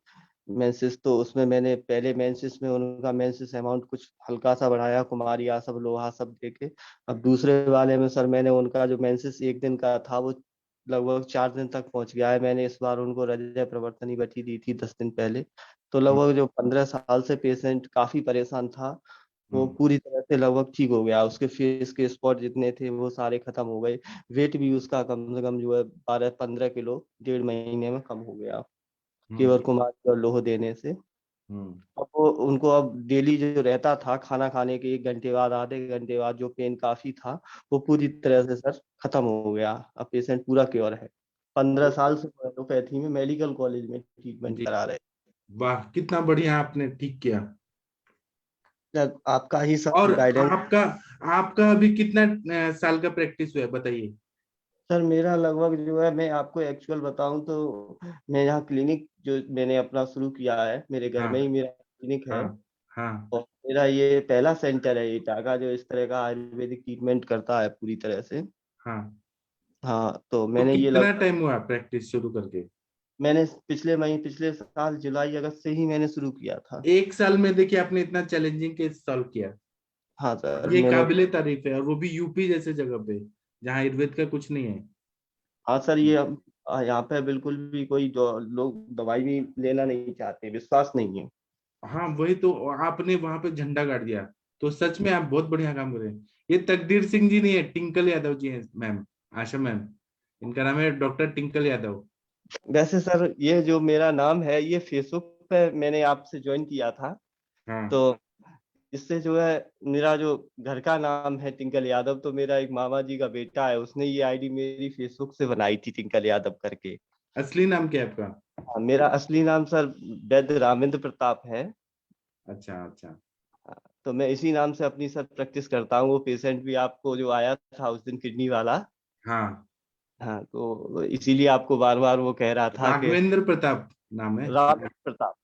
मेंसेस, तो उसमें मैंने पहले मेंसेस में उनका मेंसेस अमाउंट कुछ हल्का सा बढ़ाया, कुमारिया सब लोहा सब देके। अब दूसरे वाले में सर मैंने उनका जो मेंसेस एक दिन का था, वो लगभग 4 दिन तक पहुंच गया है। मैंने इस बार उनको रजय प्रवर्तनी बटी दी थी 10 दिन पहले। तो लगभग जो 15 साल से पेशेंट काफी परेशान था, वो हम्म। पूरी तरह से लगभग ठीक हो गया। उसके फेस के स्पॉट जितने थे वो सारे खत्म हो गए। वेट भी उसका कम से कम जो है 12-15 किलो 1.5 महीने में कम हो गया, हम्म। केवल कुमार और लोह देने से। हम्म। अब वो उनको अब डेली जो रहता था खाना खाने के 1 घंटे बाद आधे घंटे बाद जो पेन काफी था, वो पूरी तरह से सर खत्म हो गया। अब पेशेंट पूरा क्योर है। 15 साल से एलोपैथी में मेडिकल कॉलेज में ट्रीटमेंट जी। करा रहे वाह, कितना बढ़िया आपने ठीक किया। हैं। आपका ही और सब गाइडेंस। आपका आपका अभी कितना साल का प्रैक्टिस हुआ है, बताइए। सर मेरा लगभग जो है, मैं आपको एक्चुअल बताऊं तो, मैं यहाँ क्लिनिक जो मैंने अपना शुरू किया है, मेरे घर में ही हाँ। मेरा क्लिनिक है। हाँ। हाँ। और मेरा ये पहला सेंटर है एटा का, जो इस तरह का आयुर्वेदिक ट्रीटमेंट करता है पूरी तरह से। हाँ। हाँ, तो तो मैंने ये कितना लगभग, टाइम हुआ प्रैक्टिस शुरू करके? मैंने पिछले साल जुलाई अगस्त से ही मैंने शुरू किया था। एक साल में देखिए आपने इतना चैलेंजिंग केस सॉल्व किया। हाँ सर ये मैंने, काबिले तारीफ है, और वो भी यूपी जैसे जगह पे जहाँ आयुर्वेद का कुछ नहीं है। हाँ सर ये यहाँ पे बिल्कुल भी कोई लोग दवाई भी लेना नहीं चाहते, विश्वास नहीं है। हाँ, वही तो। आपने वहां पे झंडा गाड़ दिया। तो सच में आप बहुत बढ़िया काम कर रहे हैं। ये तकदीर सिंह जी नहीं है, टिंकल यादव जी हैं मैम, आशा मैम। इनका नाम है डॉक्टर टिंकल यादव। वैसे सर ये जो मेरा नाम है, ये फेसबुक पे मैंने आपसे ज्वाइन किया था। हाँ। तो इससे जो है, मेरा जो घर का नाम है टिंकल यादव, तो मेरा एक मामा जी का बेटा है, उसने ये आईडी मेरी फेसबुक से बनाई थी टिंकल यादव करके। असली नाम क्या है आपका? हाँ, मेरा असली नाम सर वैद्य रामेंद्र प्रताप है। अच्छा। अच्छा। हाँ, तो मैं इसी नाम से अपनी सर प्रैक्टिस करता हूँ। वो पेशेंट भी आपको जो आया था उस दिन किडनी वाला, हाँ। हाँ, तो इसीलिए आपको बार बार वो कह रहा था कि राघवेंद्र प्रताप नाम है? रामेंद्र प्रताप,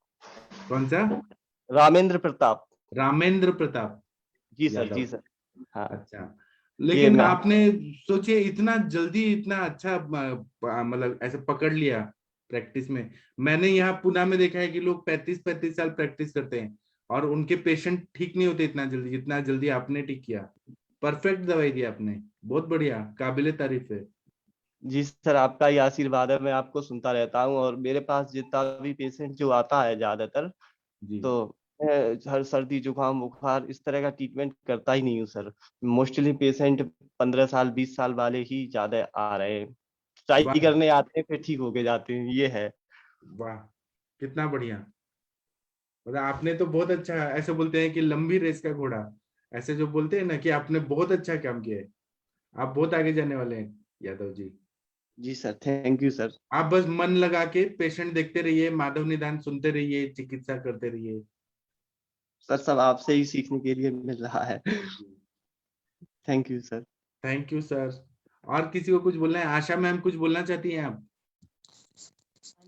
कौन सा? रामेंद्र प्रताप। रामेंद्र प्रताप जी सर, जी यादव। सर। हाँ, अच्छा। ये लेकिन मैं, आपने सोचिए इतना जल्दी इतना अच्छा मतलब ऐसे पकड़ लिया प्रैक्टिस में। मैंने यहाँ पुणे में देखा है कि लोग 35-35 साल प्रैक्टिस करते हैं और उनके पेशेंट ठीक नहीं होते इतना जल्दी जितना जल्दी आपने ठीक किया। परफेक्ट दवाई दी आपने, बहुत बढ़िया, काबिले तारीफ है। जी सर आपका ही आशीर्वाद है, मैं आपको सुनता रहता हूँ। और मेरे पास जितना भी पेशेंट जो आता है ज्यादातर, जी। तो मैं हर सर्दी जुकाम बुखार इस तरह का ट्रीटमेंट करता ही नहीं हूँ सर। मोस्टली पेशेंट 15 साल 20 साल वाले ही ज्यादा आ रहे हैं, ट्राई वाह। करने आते हैं फिर ठीक होके जाते हैं, ये है। वाह, कितना बढ़िया। और आपने तो बहुत अच्छा, ऐसे बोलते हैं कि लंबी रेस का घोड़ा, ऐसे जो बोलते हैं ना कि आपने बहुत अच्छा काम किया है, आप बहुत आगे जाने वाले हैं यादव जी। जी सर, थैंक यू सर। आप बस मन लगा के पेशेंट देखते रहिए, माधव निदान सुनते रहिए, चिकित्सा करते रहिए। सर सब आपसे ही सीखने के लिए मिल रहा है। Thank you sir. Thank you sir. और किसी को कुछ बोलना है? आशा मैम कुछ बोलना चाहती हैं आप?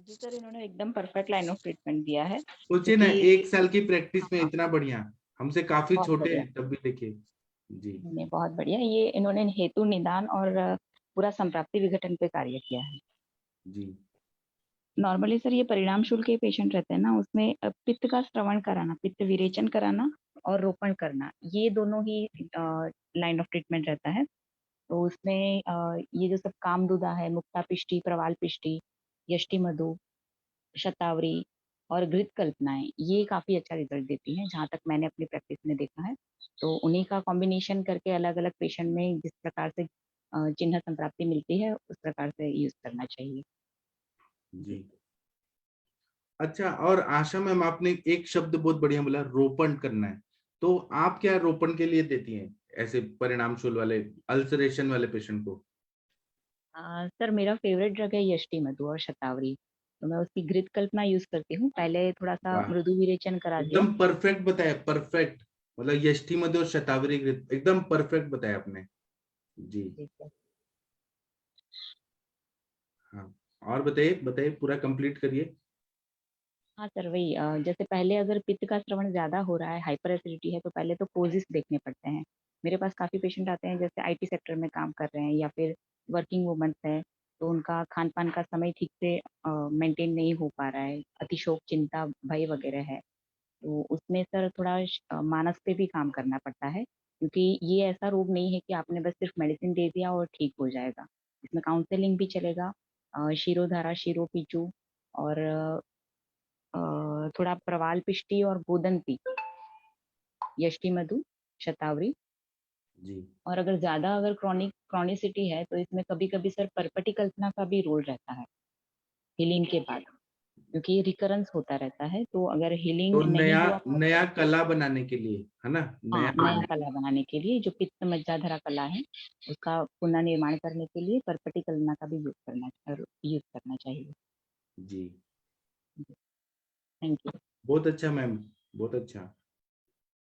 जी सर, इन्होंने एकदम परफेक्ट लाइन ऑफ ट्रीटमेंट दिया है। सोचिए ना, क्योंकि 1 साल की प्रैक्टिस में इतना बढ़िया, हमसे काफी बहुत छोटे बढ़िया, हैं तब भी देखिए जी। इन्होंने बहुत बढ़िया ये इन्होंने हेतु निदान और पूरा संप्राप्ति विघटन पे कार्य किया है। जी नॉर्मली सर ये परिणाम शुल्क के पेशेंट रहते हैं ना, उसमें पित्त का श्रवण कराना, पित्त विरेचन कराना और रोपण करना, ये दोनों ही लाइन ऑफ ट्रीटमेंट रहता है। तो उसमें ये जो सब कामदुदा है, मुक्ता पिष्टी, प्रवाल पिष्टी, यष्टि मधु, शतावरी और घृत कल्पनाएं, ये काफी अच्छा रिजल्ट देती हैं जहाँ तक मैंने अपनी प्रैक्टिस में देखा है। तो उन्हीं का कॉम्बिनेशन करके अलग अलग पेशेंट में जिस प्रकार से चिन्ह संप्राप्ति मिलती है उस प्रकार से यूज करना चाहिए। जी। अच्छा, और आशा मैम आपने एक शब्द बहुत बढ़िया बोला, रोपण करना है, तो आप क्या रोपण के लिए देती हैं ऐसे परिणाम शूल वाले अल्सरेशन वाले पेशेंट को? सर मेरा फेवरेट ड्रग है यष्टि मधु और शतावरी, तो मैं उसकी घृत कल्पना यूज करती हूँ। पहले थोड़ा सा वाह, मृदु विरेचन करा दिया। एकदम परफेक्ट बताया, परफेक्ट, मतलब यष्टि मधु और शतावरी घृत, एकदम परफेक्ट बताया आपने जी। जी सर। हाँ, और बताइए बताइए, पूरा कंप्लीट करिए। हाँ सर, वही जैसे पहले अगर पित्त का श्रवण ज्यादा हो रहा है, हाइपर एसिडिटी है, तो पहले तो कोजिस देखने पड़ते हैं। मेरे पास काफी पेशेंट आते हैं जैसे आईटी सेक्टर में काम कर रहे हैं या फिर वर्किंग वुमेन्स हैं, तो उनका खान पान का समय ठीक से मेंटेन नहीं हो पा रहा है, अतिशोक, चिंता, भय वगैरह है। तो उसमें सर थोड़ा मानस पे भी काम करना पड़ता है, क्योंकि ये ऐसा रोग नहीं है कि आपने बस सिर्फ मेडिसिन दे दिया और ठीक हो जाएगा। इसमें काउंसलिंग भी चलेगा, शिरोधारा, शिरोपीचू और थोड़ा प्रवाल पिष्टी और गोदंती, यष्टि मधु, शतावरी। जी और अगर ज्यादा अगर क्रॉनिसिटी है तो इसमें कभी कभी सर परपटी कल्पना का भी रोल रहता है हीलिंग के बाद, क्योंकि रिकरेंस होता रहता है। तो अगर हीलिंग तो नहीं नया हुआ नया proper, कला बनाने के लिए, है ना, हाँ नया नया कला बनाने के लिए, जो पित्त मज्जाधरा कला है उसका पुनर्निर्माण करने के लिए परपटी कल्पना का भी यूज करना चाहिए। जी। Thank you. बहुत अच्छा मैम, बहुत अच्छा।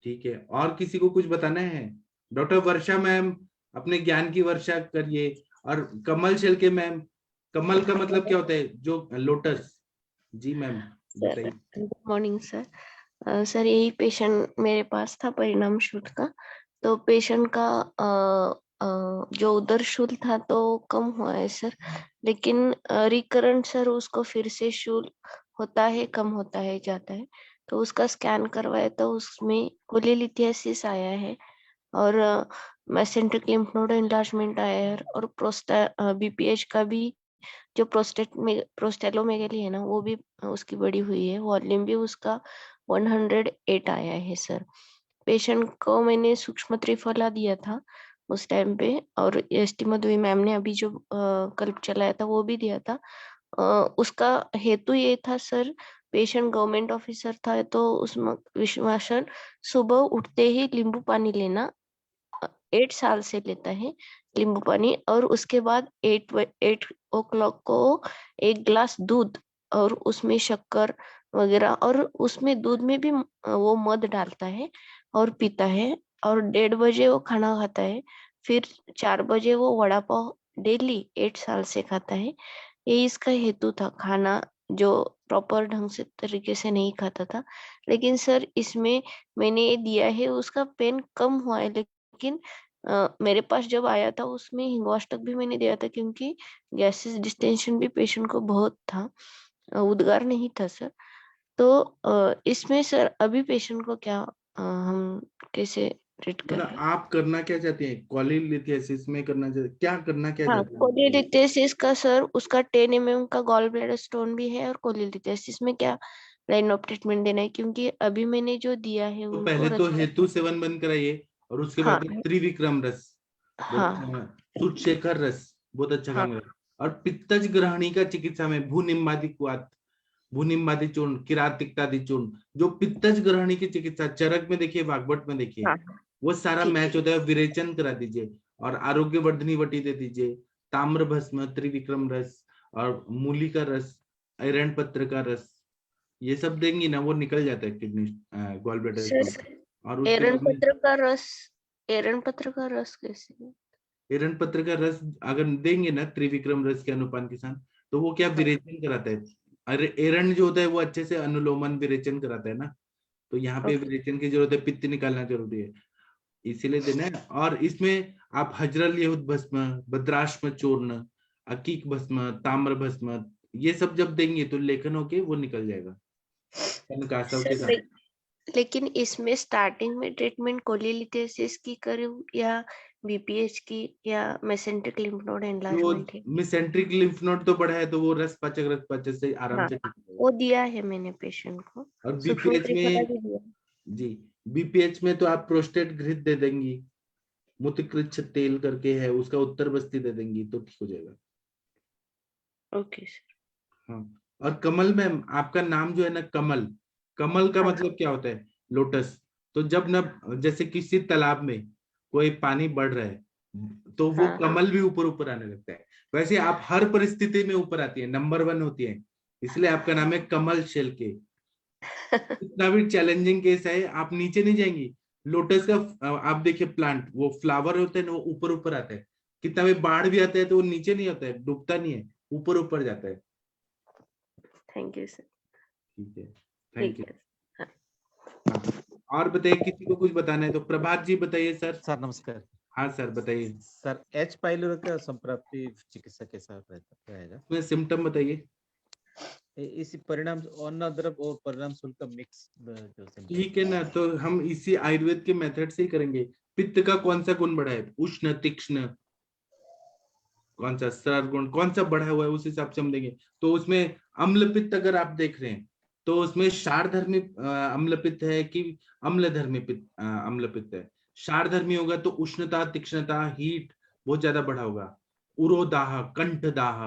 ठीक है, और किसी को कुछ बताना है? डॉक्टर वर्षा मैम, अपने ज्ञान की वर्षा करिए। और कमल शेल के मैम, कमल का मतलब क्या होता है? जो लोटस। जी मैम सर बताइए। Good morning sir. सर यही पेशेंट मेरे पास था परिणाम शूल का। तो पेशेंट का जो उदर शूल था तो कम हुआ है सर, लेकिन रिकरेंट सर उसको फिर से शूल होता है, कम होता है, जाता है। तो उसका स्कैन करवाया तो उसमें कोलेलिथियासिस आया है और मेसेंट्रिक लिम्फ नोड एनलार्जमेंट आया है और बीपीएच का भी जो प्रोस्टेलोमेगली है ना वो भी उसकी बड़ी हुई है। वॉल्यूम भी उसका 108 आया है सर। पेशेंट को मैंने सूक्ष्म त्रिफला दिया था उस टाइम पे, और एसटी मधुई मैम ने अभी जो कल्प चलाया था वो भी दिया था। उसका हेतु ये था सर, पेशेंट गवर्नमेंट ऑफिसर था तो उसमें विश्वासन सुबह उठते ही नींबू पानी लेना, 8 साल से लेता है नींबू पानी, और उसके बाद 8 o'clock को 1 गिलास दूध और उसमें शक्कर वगैरह, और उसमें दूध में भी वो मध डालता है और पीता है। और 1:30 बजे वो खाना खाता है, फिर 4 बजे वो वड़ा पाव डेली 8 साल से खाता है। ये इसका हेतु था, खाना जो प्रॉपर ढंग से तरीके से नहीं खाता था। लेकिन सर इसमें मैंने ये दिया है, उसका पेन कम हुआ है, लेकिन मेरे पास जब आया था उसमें हिंगवाष्टक भी मैंने दिया था, क्योंकि गैसेस डिस्टेंशन भी पेशेंट को बहुत था, उद्गार नहीं था सर। तो इसमें सर अभी पेशेंट को क्या हम कैसे ट्रीट कर मतलब रहे हैं? आप करना क्या चाहते हैं? कोलिलिथियासिस में करना चाहते, क्या करना क्या हाँ, चाहते हैं? कोलिलिथियासिस का सर उसका 10 mm का गॉल ब्लैडर स्टोन भी है, और कोलिलिथियासिस में क्या लाइन ऑफ ट्रीटमेंट देना है, क्योंकि अभी मैंने जो दिया है तो उनको पहले तो हेतु सेवन बंद कराइए, और उसके हाँ बाद त्रिविक्रम रस, हाँ सुतशेखर रस, बहुत अच्छा हाँ काम करेगा। और पित्तज ग्रहणी का चिकित्सा में भूनिम्बादिक वात, भूनिम्बादि चूर्ण, किरातिक्तादि चूर्ण, जो पित्तज ग्रहणी की चिकित्सा, चरक में देखिए, भागवत में देखिए, हाँ वो सारा ठीक मैच होता है। विरेचन करा दीजिए और आरोग्य वर्धनी वटी दे दीजिए, ताम्र भस्म, त्रिविक्रम रस और मूली का रस, आयरन पत्र का रस, ये सब देंगी ना, वो निकल जाता है kidney gall bladder sir. Stone. और उसके एरन बाद में पत्र का रस, एरन पत्र का रस कैसे? एरन पत्र का रस अगर देंगे ना त्रिविक्रम रस के अनुपान के साथ, तो वो क्या विरेचन कराता है। अरे एरन जो होता है वो अच्छे से अनुलोमन विरेचन कराता है ना, तो यहाँ पे ओके विरेचन की जरूरत है, पित्त निकालना जरूरी है, इसीलिए देना है। और इसमें आप हजरल यहूद भस्म, भद्राश्म चूर्ण, अकीक भस्म, ताम्र भस्म, ये सब जब देंगे तो लेखन होके वो निकल जाएगा कनकासव के सर, साथ। लेकिन इसमें स्टार्टिंग में ट्रीटमेंट कोलिलिथेसिस की करूं या बीपीएच की या मेसेंट्रिक लिम्फ नोड जो एनलार्जमेंट है? मेसेंट्रिक लिम्फ नोड तो बढ़ा है तो वो रस पाचक से आराम हाँ से ठीक हो वो जाएगा। दिया है मैंने पेशेंट को, और सूक्ष्म बीपीएच त्रिफला में, भी दिया। जी बीपीएच में तो आप प्रोस्टेट घृत दे देंगी, मूत्रकृच्छ तेल करके है उसका उत्तर बस्ती दे देंगी तो ठीक हो जाएगा। Okay sir. हाँ। और कमल मैम, आपका नाम जो है ना कमल, कमल का हाँ मतलब क्या होता है? लोटस। तो जब ना जैसे किसी तालाब में कोई पानी बढ़ रहा है तो वो हाँ कमल भी ऊपर ऊपर आने लगता है। वैसे आप हर परिस्थिति में ऊपर आती है, नंबर 1 होती है, इसलिए आपका नाम है कमल शेल के। इतना भी चैलेंजिंग केस है, आप नीचे नहीं जाएंगी। लोटस का आप देखिए प्लांट, वो फ्लावर होते हैं ना, वो ऊपर ऊपर आता है। कितना भी बाढ़ भी आता है तो वो नीचे नहीं होता है, डूबता नहीं है, ऊपर ऊपर जाता है। Thank you sir. ठीक है, थैंक ठीक यू। है। हाँ। और बताइए, किसी को कुछ बताना है तो प्रभात जी बताइए सर। सर नमस्कार। हाँ सर बताइए। सर एच पाइलोरी का संप्राप्ति चिकित्सा के साथ रहेगा? इसमें सिम्टम बताइए। इसी परिणाम अन्न द्रव और परिणाम शुल्क का मिक्स जो symptom ठीक है ना, तो हम इसी आयुर्वेद के मेथड से ही करेंगे। पित्त का कौन सा गुण बढ़ा है? उष्ण, तीक्ष्ण, कौन सा स्तर गुण कौन सा बढ़ा हुआ है, उस हिसाब से हम देंगे। तो उसमें अम्ल पित्त अगर आप देख रहे हैं तो उसमें क्षारधर्मी अम्ल पित्त है कि अम्लधर्मी पित्त अम्ल पित्त है। क्षारधर्मी होगा तो उष्णता, तीक्ष्णता, हीट बहुत ज्यादा बढ़ा होगा, उरोदाह, कंठ दाह,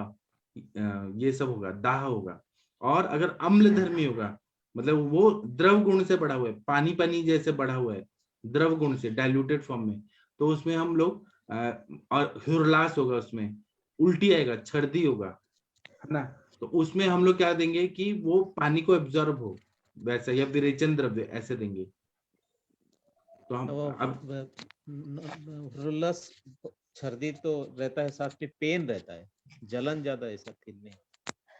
ये सब होगा, दाह होगा। और अगर अम्लधर्मी होगा मतलब वो द्रव गुण से बढ़ा हुआ है, पानी पानी जैसे बढ़ा हुआ है, द्रव गुण से डाइल्यूटेड फॉर्म में, तो उसमें हम लोग और ह्युरलास होगा, उसमें उल्टी आएगा, छर्दी होगा, है ना। तो उसमें हम लोग क्या देंगे कि वो पानी को एब्जॉर्ब हो वैसा, या विरेचन द्रव्य ऐसे देंगे। तो हम अब रुलस छर्दी तो रहता है, साथ में पेन रहता है, जलन ज्यादा ऐसा फील नहीं।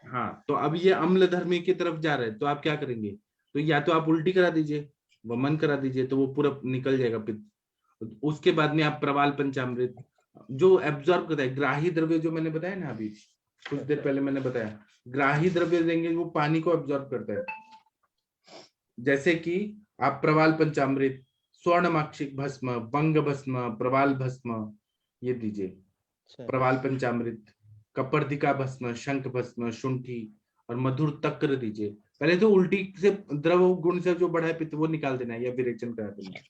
हाँ, तो अब ये अम्लधर्मी की तरफ जा रहे हैं तो आप क्या करेंगे? तो या तो आप उल्टी करा दीजिए, वमन करा दीजिए, तो वो पूरा निकल जाएगा पित्त। उसके बाद में आप प्रवाल पंचामृत जो एब्जॉर्ब करता है, ग्राही द्रव्य जो मैंने बताया ना अभी कुछ देर पहले मैंने बताया, ग्राही द्रव्य देंगे वो पानी को एब्जॉर्ब करता है। जैसे कि आप प्रवाल पंचामृत, स्वर्णमाक्षिक भस्म, बंग भस्म, प्रवाल भस्म, ये दीजिए। प्रवाल पंचामृत, कपर्दिका भस्म, शंख भस्म, शुंठी और मधुर तक्र दीजिए। पहले तो उल्टी से द्रव गुण से जो बढ़ा है पित्त वो निकाल देना है या विरेचन करा देना है।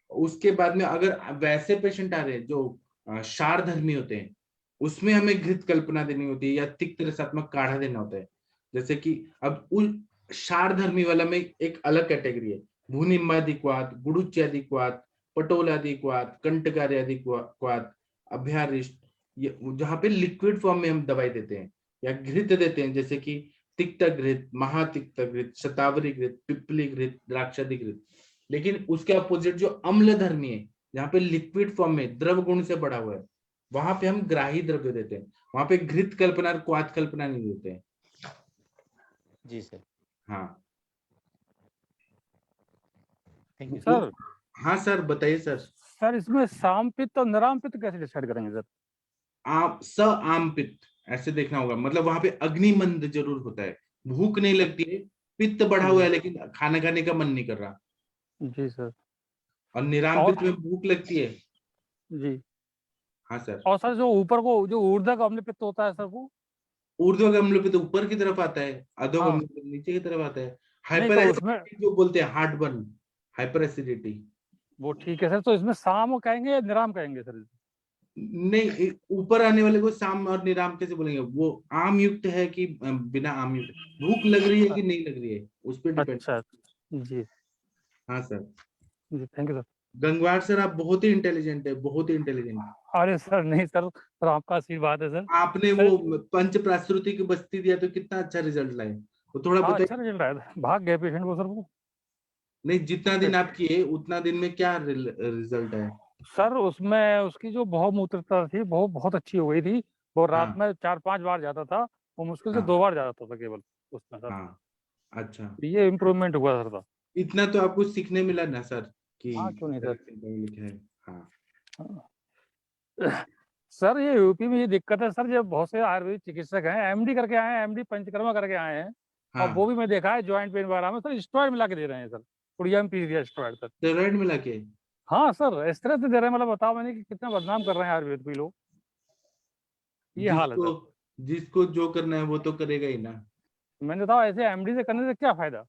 उसके बाद में अगर वैसे पेशेंट आ रहे हैं जो क्षारधर्मी होते हैं, उसमें हमें घृत कल्पना देनी होती है या तिक्त रसात्मक काढ़ा देना होता है। जैसे कि अब उस क्षारधर्मी वाला में एक अलग कैटेगरी है, भूनिम्बादिक्वात, गुड़ुच्यादिक्वात, पटोलादिक्वात, कंटकार्यादिक्वात, अभ्यारिष्ट, ये जहाँ पे लिक्विड फॉर्म में हम दवाई देते हैं या घृत देते हैं, जैसे कि तिक्त घृत, महातिक्त घृत, शतावरी घृत, पिपली घृत, द्राक्षादि घृत। लेकिन उसके अपोजिट जो अम्लधर्मी है, जहाँ पे लिक्विड फॉर्म में द्रव गुण से बढ़ा हुआ है, वहां पे हम ग्राही द्रव्य देते हैं। वहां पे घृत कल्पना और क्वाथ कल्पना नहीं देते हैं। जी सर। हाँ थैंक यू सर। हाँ सर बताइए सर। सर इसमें साम पित्त और निराम पित्त कैसे डिसाइड करेंगे सर? स आम पित्त ऐसे देखना होगा, मतलब वहां पे अग्निमंद जरूर होता है, भूख नहीं लगती है, पित्त बढ़ा हुआ है लेकिन खाना खाने का मन नहीं कर रहा। जी सर। और निराम पित्त में भूख लगती है। जी हाँ सर। और सर जो ऊपर को जो ऊर्ध्व अम्ल पित्त होता है सर, वो ऊर्ध्व अम्ल पित्त ऊपर की तरफ आता है, अधो हाँ। अम्ल पित्त नीचे की तरफ आता है। नहीं हाइपर तो उसमें एसिडिटी जो बोलते हैं, हार्ट बर्न, हाइपर एसिडिटी। वो ठीक है सर, तो इसमें साम कहेंगे या निराम कहेंगे सर? नहीं, ऊपर आने वाले को साम और निराम कैसे बोलेंगे? वो आम युक्त है कि बिना आम युक्त? भूख लग रही है कि नहीं लग रही है, उस पर डिपेंड। अच्छा जी हाँ सर। जी, thank you sir. Gangwar sir, आप बहुत ही इंटेलिजेंट है, बहुत ही इंटेलिजेंट। अरे सर नहीं सर आपका आशीर्वाद है सर। आपने वो पंच प्राश्रुति की बस्ती दिया तो कितना अच्छा रिजल्ट लाए, तो थोड़ा हाँ बताइए। अच्छा रिजल्ट आया था, भाग गए पेशेंट को सर वो। नहीं, जितना दिन आप किए उतना दिन में क्या रिजल्ट है? सर उसमें उसकी जो बहुमूत्रता थी वो बहुत अच्छी हो गई थी। वो रात हाँ में 4-5 बार जाता था, वो मुश्किल से हाँ 2 बार जाता था केवल उसमें सर। हाँ। अच्छा, ये इम्प्रूवमेंट हुआ सर था। इतना तो आपको सीखने मिला ना सर कि हाँ क्यों नहीं सर। लिखा है। हाँ सर ये यूपी में ये दिक्कत है सर, जब बहुत से आयुर्वेदिक चिकित्सक हैं, एमडी करके आए हैं, एमडी पंचकर्मा करके आए हैं, और वो हाँ। भी मैं देखा है ज्वाइंट पेन वगैरह में सर स्टेरॉइड मिला के दे रहे हैं सर। पुड़िया में पीस दिया स्टेरॉइड सर। स्टेरॉइड मिला के? हाँ सर इस तरह से दे रहे हैं, मतलब बताओ मैंने कि कितना बदनाम कर रहे हैं आयुर्वेद को ये लोग। ये हाल है जिसको सर। जिसको जो करना है वो तो करेगा ही ना। मैंने कहा ऐसे एमडी से करने से क्या फायदा।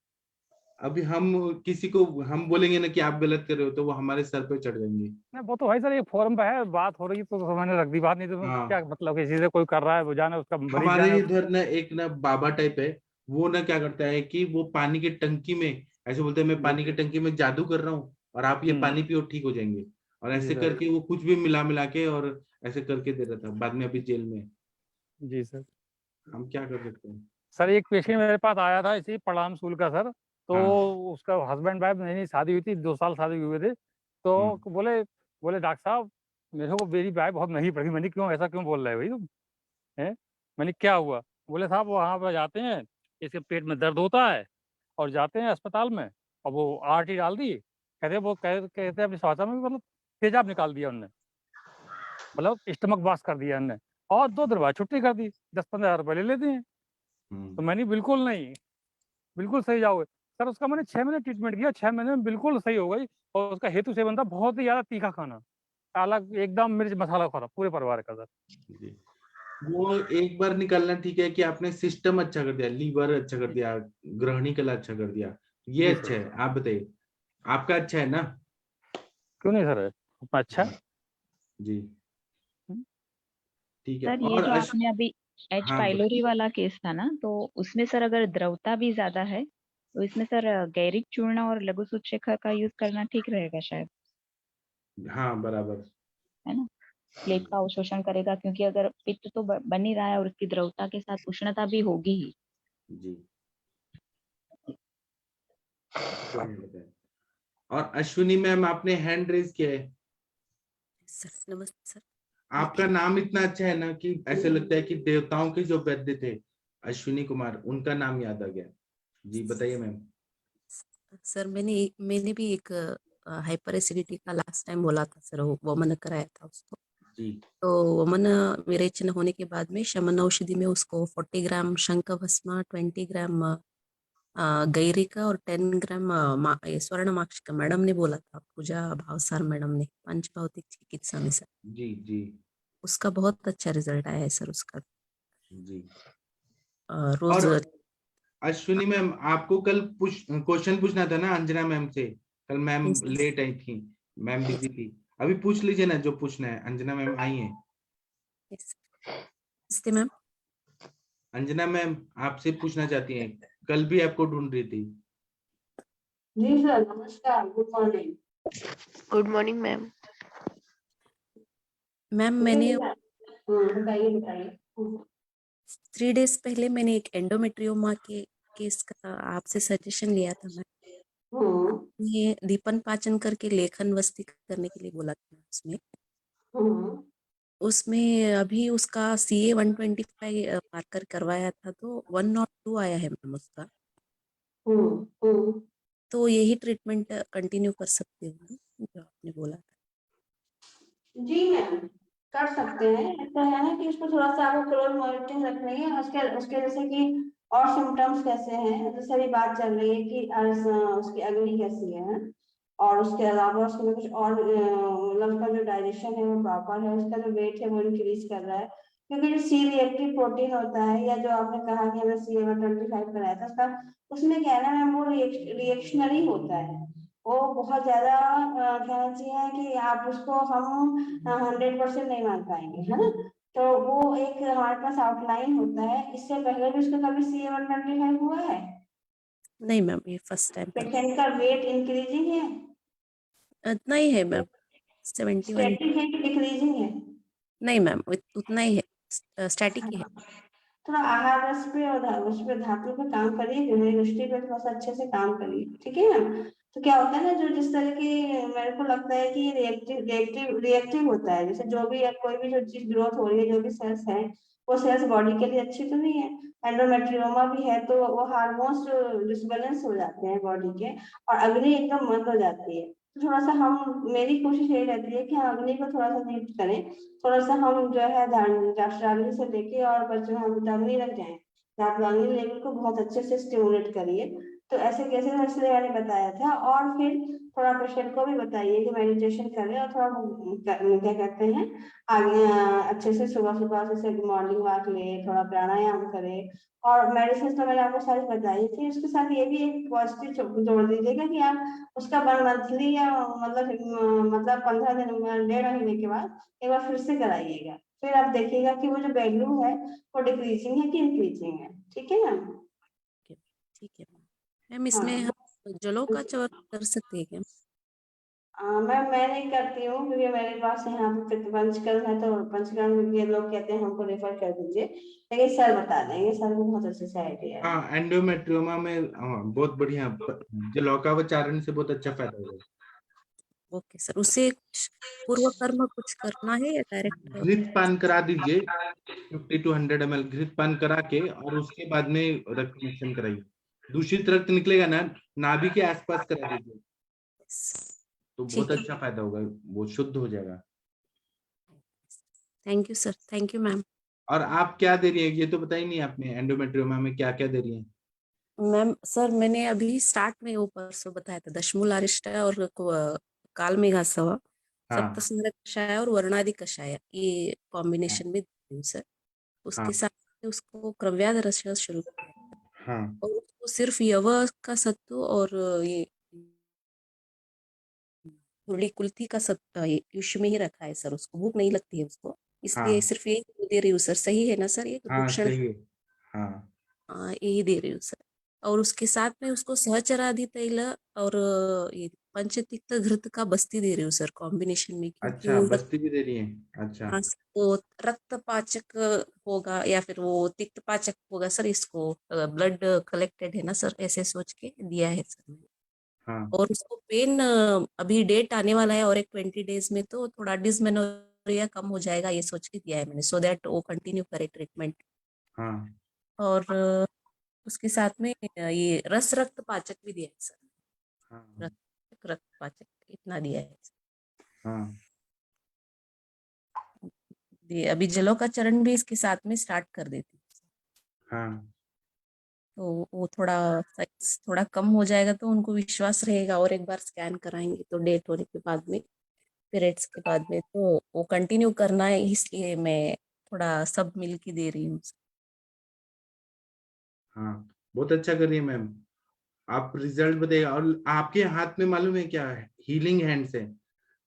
अभी हम किसी को हम बोलेंगे ना कि आप गलत कर रहे हो, तो वो हमारे सर पे चढ़ जाएंगे। नहीं वो तो भाई सर एक फोरम पे है, बात हो रही है तो मैंने रख दी बात, नहीं तो क्या हाँ, मतलब किसी से कोई कर रहा है वो जाने, उसका मरीज हमारे जाने। इधर ना एक ना बाबा टाइप है, वो ना क्या करता है कि वो पानी की टंकी में ऐसे बोलते हैं, मैं जी पानी की टंकी में जादू कर रहा हूँ और आप ये हम्म पानी पियो ठीक हो जाएंगे। और जी ऐसे सर। करके वो कुछ भी मिला मिला के और ऐसे करके दे रहा था, बाद में अभी जेल में है। जी सर। हम क्या कर सकते हैं? सर एक पेशेंट मेरे पास आया था इसी पड़ाम सूल का सर, तो हाँ। उसका हस्बैंड वाइफ नई नई शादी हुई थी, 2 साल शादी हुए थे, तो बोले बोले डॉक्टर साहब मेरे को मेरी वाइफ बहुत महंगी पड़ी। मैंने क्यों ऐसा क्यों बोल रहे हो भाई तुम, हैं? मैंने क्या हुआ? बोले साहब वहाँ पर जाते हैं, इसके पेट में दर्द होता है और जाते हैं अस्पताल में, और वो आरटी डाल दी, कहते वो कहते अपनी स्वास्थ्य में मतलब तेजाब निकाल दिया उनने, मतलब स्टमक वाश कर दिया उनने, और 2 दिन बाद छुट्टी कर दी, 10-15 हज़ार रुपये ले लेते हैं। तो मैंने बिल्कुल नहीं, बिल्कुल सही जाओगे सर। उसका मैंने 6 महीने ट्रीटमेंट किया, 6 महीने में बिल्कुल सही हो गई। और उसका हेतु सेवन था बहुत ही ज्यादा तीखा खाना, अलग एकदम मिर्च मसाला खा रहा पूरे परिवार का सर। जी। वो एक बार निकालना ठीक है कि आपने सिस्टम अच्छा कर दिया, लीवर अच्छा कर दिया, ग्रहणी कला अच्छा कर दिया, ये जी अच्छा सर। है। आप बताइए, आपका अच्छा है ना? क्यों नहीं सर, अपना अच्छा है। जी ठीक है। सर ये और जो आपने अभी एच हाँ पाइलोरी वाला केस था ना, तो उसमें सर अगर द्रवता भी ज्यादा है तो इसमें सर गैरिक चूर्ण और लघु सूत्रशेखर का यूज करना ठीक रहेगा शायद, हाँ बराबर। है ना। प्लेट का अवशोषण करेगा, क्योंकि अगर पित्त तो बन ही रहा है और उसकी द्रवता के साथ उष्णता भी होगी ही। जी कोई नहीं बताया। और अश्विनी मैम, आपने हैंड रेज किया है। सर नमस्ते सर। आपका नाम इतना अच्छा है ना कि ऐसे लगता है कि देवताओं के जो वैद्य थे अश्विनी कुमार, उनका नाम याद आ गया। जी बताइए मैम। सर मैंने भी एक हाइपर एसिडिटी का लास्ट टाइम बोला था सर, वो वमन कराया था उसको। जी तो वमन विरेचन होने के बाद में शमन औषधि में उसको 40 ग्राम शंख भस्म, 20 ग्राम गैरिका और 10 ग्राम स्वर्ण माक्षिका मैडम ने बोला था, पूजा भावसार मैडम ने, पंच भौतिक चिकित्सा में सर। जी जी उसका बहुत अच्छा रिजल्ट आया है सर उसका। जी। रोज और अश्विनी मैम, आपको कल क्वेश्चन पूछना था ना अंजना मैम से, कल मैम लेट आई थी, मैम बिजी थी। अभी पूछ लीजिए ना जो पूछना है, अंजना मैम आई हैं। मैम अंजना मैम आपसे पूछना चाहती हैं, कल भी आपको ढूंढ रही थी। जी सर नमस्कार, good morning. Good morning ma'am. Ma'am मैंने बताइए बताइए। 3 डेज पहले मैंने एक एंडोमेट्रियोमा के केस का आपसे सजेशन लिया था मैम। ये दीपन पाचन करके लेखन वस्ती करने के लिए बोला था उसमें। उसमें अभी उसका CA 125 पार करवाया था, तो 102 आया है मैम उसका। तो यही ट्रीटमेंट कंटिन्यू कर सकते हो जो आपने बोला था। जी मैम कर सकते हैं। ऐसा है ना कि इसको थोड़ा सा आपको क्लोज मॉनिटरिंग रखनी है, उसके उसके जैसे कि और सिम्टम्स कैसे हैं, जैसे अभी बात चल रही है कि उसकी अग्नि कैसी है, और उसके अलावा उसमें कुछ और मतलब उसका जो डाइजेशन है वो प्रॉपर है, उसका जो वेट है वो इंक्रीज कर रहा है, क्योंकि जो सी रिएक्टिव प्रोटीन होता है, या जो आपने कहा कि हमें CA 125 कराया था उसका, उसमें क्या है ना मैम, वो रिएक्शनरी होता है। वो बहुत ज्यादा कहना चाहिए कि आप उसको हम 100% नहीं मान पाएंगे, है ना। तो वो एक हमारे पास आउटलाइन होता है। इससे पहले भी उसका कभी CA-125 हुआ है? नहीं मैम, ये फर्स्ट टाइम कर पेशेंट का वेट इंक्रीजिंग है? उतना ही है मैम, 71। स्टैटिक है कि डिक्रीजिंग है? नहीं मैम, उतना ही है, स्टैटिक ही है। थोड़ा आहार रस पे और उस पे धातु पे काम करिए, गहरी दृष्टि पे थोड़ा सा अच्छे से काम करिए, ठीक है ना। तो क्या होता है ना, जो जिस तरह की मेरे को लगता है कि रिएक्टिव होता है, जैसे जो भी कोई भी जो चीज ग्रोथ हो रही है, जो भी सेल्स है, वो सेल्स बॉडी के लिए अच्छी तो नहीं है। एंडोमेट्रियोमा भी है तो वो हार्मोन्स डिसबैलेंस हो जाते हैं बॉडी के, और अग्नि एकदम मंद हो जाती है। तो थोड़ा सा हम, मेरी कोशिश यही रहती है कि हम अग्नि को थोड़ा सा नीट करें। थोड़ा सा हम जो है राष्ट्राग्नि से लेके और बच्चों में अमृताग्नि रख जाए, रातवाग्नि लेवल को बहुत अच्छे से स्टिमुलेट करिए। तो ऐसे कैसे इसलिए मैंने बताया था। और फिर थोड़ा पेशेंट को भी बताइए कि मेडिटेशन करें, और थोड़ा क्या कहते हैं, आगे अच्छे से सुबह सुबह जैसे मॉर्निंग वॉक ले, थोड़ा प्राणायाम करे। और मेडिसिन तो मैंने आपको सारी बताई थी, उसके साथ ये भी एक पॉजिटिव जोड़ दीजिएगा कि आप उसका मंथली या मतलब 15 दिन 1.5 महीने के बाद एक बार फिर से कराइएगा। फिर आप देखिएगा कि वो जो वैल्यू है वो डिक्रीजिंग है कि इंक्रीजिंग है, ठीक है ना। ठीक है मैम, इसमें हाँ, हम जलों का चवर कर सकते हैं क्या? मैम मैं नहीं करती हूँ, क्योंकि मेरे पास यहाँ पे पंचकर्म है, तो पंचकर्म के लोग कहते हैं हमको रेफर कर दीजिए, लेकिन सर बता देंगे, सर को बहुत अच्छे से आइडिया है। हाँ, एंडोमेट्रियोमा में बहुत बढ़िया, जलौकावचारण से बहुत अच्छा फायदा होगा। ओके सर, उससे कुछ पूर्व कर्म कुछ करना है या डायरेक्ट? घृत पान करा दीजिए, 50 to 100 ml घृत पान करा के, और उसके बाद में रक्त मिश्रण कराइए। दूषित रक्त निकलेगा ना, नाभि के आसपास करा दीजिए, तो बहुत ठीक है, अच्छा फायदा होगा, वो शुद्ध हो जाएगा। Thank you sir, thank you ma'am. और आप क्या दे रही है, ये तो बताई नहीं आपने, एंडोमेट्रियोमा में क्या क्या दे रही है? मैम सर, मैंने अभी स्टार्ट में वो परसों बताया था, दशमूल अरिष्टा और काल मेघासवा, हाँ सप्तसंग कषाय और वर्णादि कषाय, ये हाँ कॉम्बिनेशन में दे रही हूँ सर। हाँ उसके साथ में उसको क्रव्याद रस शुरू किया हाँ और उसको सिर्फ यव का सत्तू और ये थोड़ी कुल्थी का सत्तू ये युष्म में ही रखा है सर, उसको भूख नहीं लगती है उसको, इसलिए हाँ सिर्फ यही दे रही हूँ सर। सही है ना सर ये हाँ, भूषण? सही है। हाँ यही दे रही हूँ सर। और उसके साथ में उसको सहचरादि तैल और ये पंचतिक्त घृत का बस्ती दे रही हूँ सर, कॉम्बिनेशन में, क्योंकि अच्छा, वो बस्ती भी दे रही है, अच्छा। हाँ सर, वो रक्त पाचक होगा या फिर वो तिक्त पाचक होगा सर, इसको ब्लड कलेक्टेड है ना सर, ऐसे सोच के दिया है सर मैंने। हाँ और उसको पेन, अभी डेट आने वाला है और एक 20 days में, तो थोड़ा डिसमेनोरिया कम हो जाएगा ये सोच के दिया है मैंने, सो दैट वो कंटिन्यू करे ट्रीटमेंट। हाँ और उसके साथ में ये रस रक्त पाचक भी दिया है सर, हाँ रक्त पाचक इतना दिया है सर। हाँ अभी जलों का चरण भी इसके साथ में स्टार्ट कर देती हूँ। हाँ तो वो थोड़ा साइज थोड़ा कम हो जाएगा तो उनको विश्वास रहेगा, और एक बार स्कैन कराएंगे तो डेट होने के बाद में, पीरियड्स के बाद में, तो वो कंटिन्यू करना है, इसलिए मैं थोड़ा सब मिल के दे रही हूँ। हाँ, बहुत अच्छा कर रही है मैम, आप रिजल्ट बताइएगा। और आपके हाथ में मालूम है क्या है, हीलिंग हैंड्स है,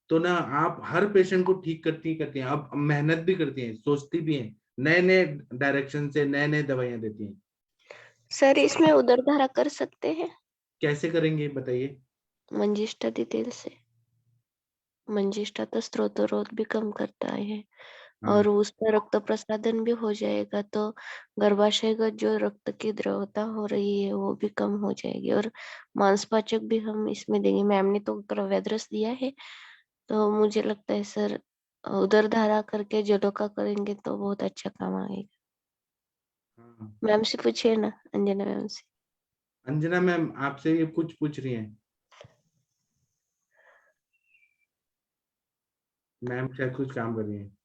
तो ना आप हर पेशेंट को ठीक करती हैं, अब मेहनत भी करती हैं, सोचती भी हैं, नए नए डायरेक्शन से नए नए दवाइयां देती हैं। सर इसमें उदर धारा कर सकते हैं? कैसे करेंगे बताइए? मंजिष्ठादि तेल से। मंजिष्ठा तो स्त्रोतरोध भी कम करता है, और हाँ उस पर रक्त प्रसादन भी हो जाएगा, तो गर्भाशयगत जो रक्त की द्रवता हो रही है वो भी कम हो जाएगी, और मांसपाचक भी हम इसमें देंगे। मैम ने तो क्रव्याद्रस दिया है, तो मुझे लगता है सर उदर धारा करके जलों का करेंगे तो बहुत अच्छा काम आएगा। हाँ। मैम से पूछिए ना, अंजना मैम से। अंजना मैम आपसे ये कुछ पूछ रही हैं, मैम शायद कुछ काम कर रही हैं।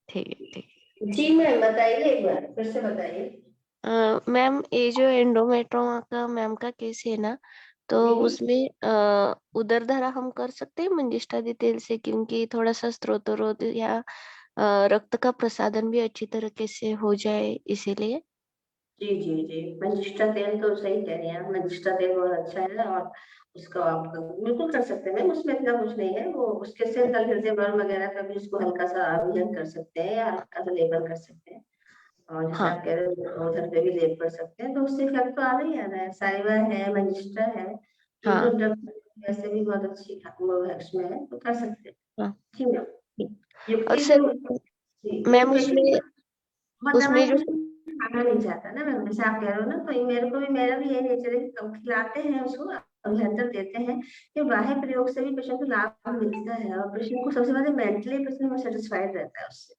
ठीक है, ठीक है। जी मैम बताइए, एक बार फिर से बताइए। मैम ये जो एंडोमेट्रोमा का मैम का केस है ना, तो उसमें उदर धारा हम कर सकते हैं मंजिष्ठादि तेल से, क्योंकि थोड़ा सा स्त्रोतरोध या रक्त का प्रसादन भी अच्छी तरीके से हो जाए, इसीलिए। जी जी जी, मंजिष्ठा तेल तो सही कह रही हैं आप, मंजिष्ठा तेल बहुत अच्छा है और उसका आप बिल्कुल कर सकते हैं मैम, उसमें इतना कुछ नहीं है। वो उसके से कल हृदय बर्न वगैरह का भी उसको हल्का सा अभियान कर सकते हैं या हल्का सा लेबल कर सकते हैं। और जैसे हाँ आप कह रहे हो उधर पे भी लेप कर सकते हैं, तो उससे इफेक्ट तो आ ही आ रहा है। साइवा है, मंजिष्ठा है, हाँ तीनों ड्रग वैसे भी बहुत अच्छी वो है, उसमें है, तो कर सकते हैं। हाँ। ठीक है। और युक्ति सर तो जी, मैम क्योंकि पेशेंट उसमें बहुत ज्यादा उसमें जो खाना नहीं चाहता ना मैम, जैसे आप कह रहे हो ना, तो मेरे को भी, मेरा भी यही नेचर है कि कम खिलाते हैं उसको, अभियंतर देते हैं कि बाह्य प्रयोग से भी पेशेंट को लाभ मिलता है, और पेशेंट को सबसे ज्यादा मेंटली पेशेंट सेटिस्फाइड रहता है उससे,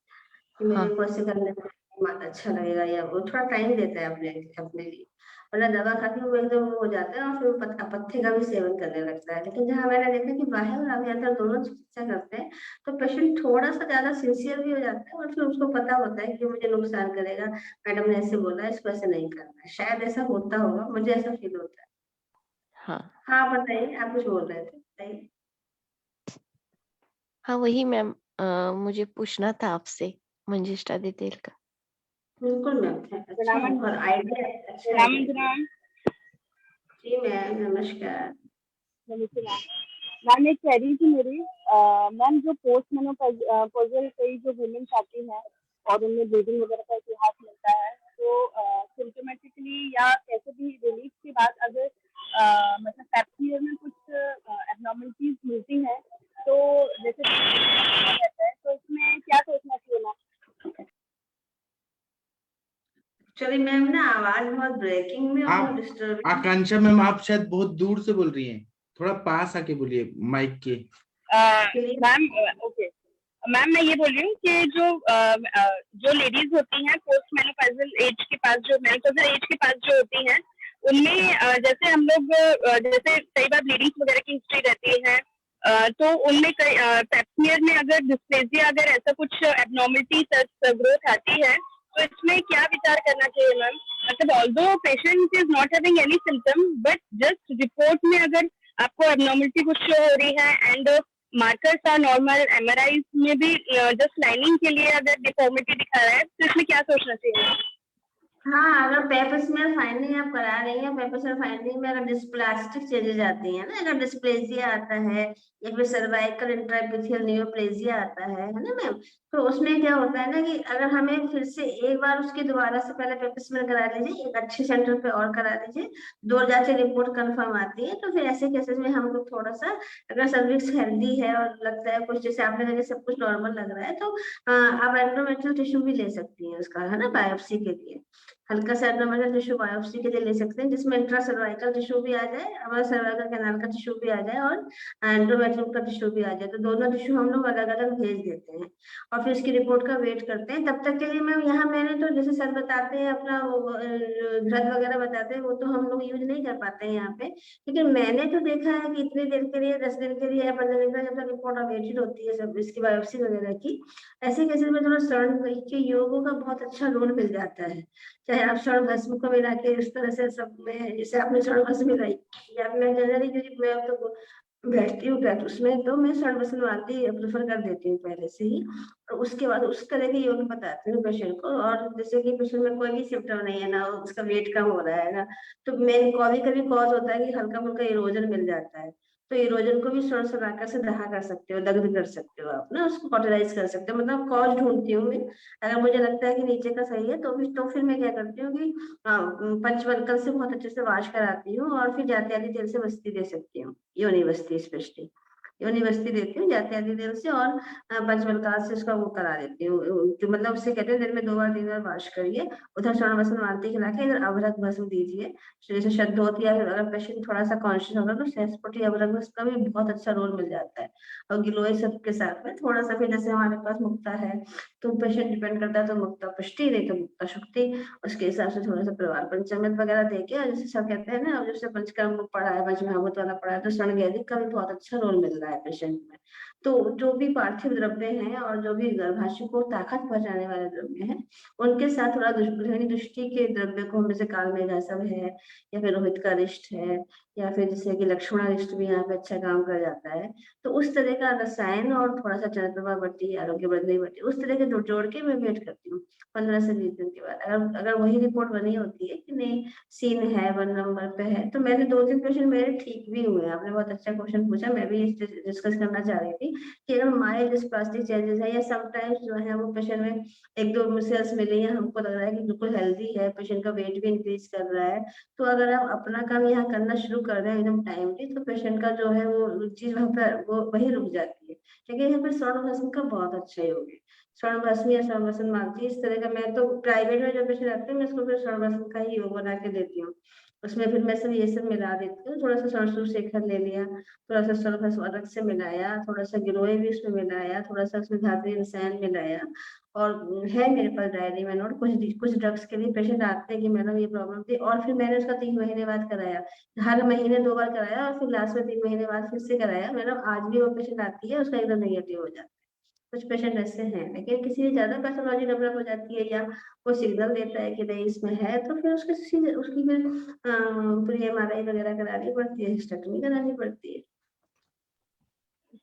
कि मेरे हाँ को ऐसे करने में अच्छा लगेगा, या वो थोड़ा टाइम देता है अपने अपने लिए। वरना दवा खा के वो एकदम वो हो जाता है और फिर पत्थे का भी सेवन करने लगता है। लेकिन जहाँ मैंने देखा कि बाह्य और अभ्यंतर दोनों चिकित्सा करते हैं, तो पेशेंट थोड़ा सा ज्यादा सिंसियर भी हो जाता है, और फिर उसको पता होता है कि मुझे नुकसान करेगा, मैडम ने ऐसे बोला है, इसको ऐसे नहीं करना है, शायद ऐसा होता होगा, मुझे ऐसा फील होता है। हाँ हाँ बताइए, आप कुछ बोल रहे थे, बताइए। हाँ वही मैम, मुझे पूछना था आपसे मंजिष्ठादि तेल का। बिल्कुल मैम, अच्छा है, और आइडिया अच्छा है। मैम जी मैम, नमस्कार। नमस्ते मैम। मैम एक क्वेरी थी मेरी, मैम जो पोस्ट मेनोपॉजल कई जो वुमेन्स आती हैं और उनमें ब्लीडिंग वगैरह का इतिहास मिलता है, तो सिम्टोमेटिकली या कैसे भी रिलीफ के बाद अगर मतलब पैप्सियर में कुछ एबनॉर्मलिटीज मिलती हैं, तो जैसे रहता है, तो इसमें क्या सोचना चाहिए मैम? चलिए मैम ना, आवाज बहुत ब्रेकिंग में और बहुत आप डिस्टर्बिंग। आकांक्षा मैम, आप शायद बहुत दूर से बोल रही हैं, थोड़ा पास आके बोलिए माइक के। मैम ओके मैम, मैं ये बोल रही हूँ कि जो लेडीज होती हैं पोस्ट मेनोपॉजल एज के पास, जो मेनोपॉजल एज के पास जो होती हैं, उनमें जैसे हम लोग जैसे कई बार ब्लीडिंग वगैरह की हिस्ट्री रहती है, तो उनमें कई पेप्सियर में अगर डिस्प्लेजिया, अगर ऐसा कुछ एबनॉर्मलिटी ग्रोथ आती है, तो इसमें क्या विचार करना चाहिए मैम? मतलब although patient is not having any symptom, but just report में अगर आपको एबनॉर्मलिटी कुछ शो हो रही है and markers are normal, MRI में भी जस्ट लाइनिंग के लिए अगर डिफॉर्मिटी दिखा रहा है, तो इसमें क्या सोचना चाहिए? हाँ, अगर पेपर फाइंडिंग आप करा रही हैं, पेपर फाइंडिंग में अगर डिस्प्लास्टिक चेंजेस आती हैं ना, अगर डिस्प्लेजिया आता है या फिर सर्वाइकल इंट्राएपिथियल नियोप्लेजिया आता है ना मैम, तो उसमें क्या होता है ना कि अगर हमें फिर से एक बार उसकी दोबारा से पहले पेपर स्मेल करा लीजिए, एक अच्छे सेंटर पे और करा लीजिए, 2 जांचें रिपोर्ट कंफर्म आती है, तो फिर ऐसे केसेस में हम लोग थोड़ा सा, अगर सर्विक्स हेल्दी है और लगता है कुछ, जैसे आपने लगे सब कुछ नॉर्मल लग रहा है, तो आप एंडोमेट्रियल टिश्यू भी ले सकती हैं उसका, है ना, बायोप्सी के लिए। हल्का सा एब्डोमिनल टिश्यू बायोप्सी के लिए ले सकते हैं, जिसमें इंट्रा सर्वाइकल टिश्यू भी आ जाए, हमारा सर्वाइकल कैनाल का टिश्यू भी आ जाए और एंडोमेट्रियम का टिश्यू भी आ जाए, तो दोनों टिश्यू हम लोग अलग अलग भेज देते हैं और फिर उसकी रिपोर्ट का वेट करते हैं। तब तक के लिए मैम यहाँ मैंने तो जैसे सर बताते हैं अपना ड्रग वगैरह बताते हैं, वो तो हम लोग यूज नहीं कर पाते हैं यहाँ पे, लेकिन मैंने तो देखा है कि इतनी देर के लिए, 10 दिन के लिए या 15 दिन का जब तक रिपोर्ट अवेटेड होती है सब इसकी बायोप्सी वगैरह की, ऐसे केसेस में थोड़ा शरण के योगों का बहुत अच्छा रोल मिल जाता है। चाहे आप स्वर्ण भस्म को मिला के इस तरह से सब में, जैसे आपने स्वर्ण भस्म मिलाई, या मैं जनरली क्योंकि मैं तो बैठती हूँ बैठ उसमें, तो मैं स्वर्ण भस्म वालती प्रेफर कर देती हूँ पहले से ही, और उसके बाद उस तरह के योग बताती हूँ पेशेंट को। और जैसे कि पेशेंट में कोई भी सिम्टम नहीं है ना, उसका वेट कम हो रहा है ना, तो मेन कभी कभी कॉज होता है कि हल्का फुल्का इरोजन मिल जाता है, तो इरोजन को भी स्वर्ण सलाकर से दहा कर सकते हो, दग्ध कर सकते हो आप ना, उसको कॉटराइज कर सकते हो, मतलब कॉज ढूंढती हूँ मैं। अगर मुझे लगता है कि नीचे का सही है, तो फिर मैं क्या करती हूँ कि पंचवल्कल से बहुत अच्छे से वॉश कराती हूँ, और फिर जाते आदि तेल से बस्ती दे सकती हूँ, योनि बस्ती स्पेशली योनि बस्ती देती हूँ जाते आदि तेल से, और पंचवल्कल से उसका वो करा देती हूँ, जो मतलब उससे कहते हैं दिन में 2 बार 3 बार वॉश करिए, उधर स्वर्ण भस्म मालती खिला के इधर अभ्रक भस्म दीजिए, जैसे शुद्ध होती है। अगर पेशेंट थोड़ा सा कॉन्शियस होगा तो सहस्पति अभ्रक भस्म का भी बहुत अच्छा रोल मिल जाता है। और गिलोय सब के साथ में थोड़ा सा, फिर जैसे हमारे पास मुक्ता है, तो पेशेंट डिपेंड करता है, तो मुक्ता पुष्टि नहीं तो मुक्ता शक्ति, उसके हिसाब से थोड़ा सा परिवार पंचामृत वगैरह देके, और जैसे सब कहते हैं ना, जैसे पंचकर्म पढ़ा है, पंचमहाभूत वाला पढ़ा है, तो स्वर्ण वैदिक का भी बहुत अच्छा रोल मिल रहा है पेशेंट में। तो जो भी पार्थिव द्रव्य हैं और जो भी गर्भाशय को ताकत पहुंचाने वाले द्रव्य हैं, उनके साथ थोड़ा दृष्टि के द्रव्य को, जैसे कालमेघासव है या फिर रोहित का रिष्ट है या फिर जैसे कि लक्ष्मणा रिष्ट भी यहाँ पे अच्छा काम कर जाता है। तो उस तरह का रसायन और थोड़ा सा चंद्रमा बट्टी, आरोग्य वर्धनी बट्टी, उस तरह के जोड़ के मैं वेट करती हूँ 15 से 20 दिन के बाद। अगर वही रिपोर्ट बनी होती है कि नहीं सीन है 1 नंबर पे है, तो मैंने 2-3 पेशेंट मेरे ठीक भी हुए हैं। आपने बहुत अच्छा क्वेश्चन पूछा, मैं भी डिस्कस करना चाह रही थी कि अगर माइल्ड डिस्प्लास्टिक चेंजेस है या समटाइम्स जो है वो पेशेंट में 1-2 सेल्स मिले हैं, हमको लग रहा है कि बिल्कुल हेल्दी है, पेशेंट का वेट भी इंक्रीज कर रहा है, तो अगर आप अपना काम यहाँ करना शुरू कर रहे हैं एकदम टाइमली, तो पेशेंट का जो है वो चीज वहाँ पर वो वही रुक जाती है। लेकिन यहाँ पर स्वर्ण भस्म का बहुत अच्छा योग है, स्वर्ण भस्म या स्वर्ण भस्म मालती, इस तरह का। मैं तो प्राइवेट में जो पेशेंट आते हैं मैं उसको फिर स्वर्ण भस्म का ही योग बना के देती हूँ। उसमें फिर मैं सब ये सब मिला देती हूँ, थोड़ा सा सरसों शेखर ले लिया, थोड़ा सा स्वर्ण भस्म अलग से मिलाया, थोड़ा सा गिरोय भी उसमें मिलाया, थोड़ा सा उसमें धात्रि रसायन मिलाया। और है मेरे पास डायरी में नोट, कुछ ड्रग्स के लिए पेशेंट आते हैं कि मैडम ये प्रॉब्लम थी, और फिर मैंने उसका 3 महीने बाद कराया, हर महीने 2 बार कराया, और फिर लास्ट में 3 महीने बाद फिर से कराया। मैडम आज भी वो पेशेंट आती है, उसका एकदम नेगेटिव हो जाता है। कुछ पेशेंट ऐसे हैं, लेकिन किसी में ज्यादा पैथोलॉजी डेवलप हो जाती है या वो सिग्नल देता है कि नहीं इसमें है, तो फिर उसकी फिर पूरी MRI वगैरह करानी पड़ती है, हिस्टेक्टोमी करानी पड़ती है।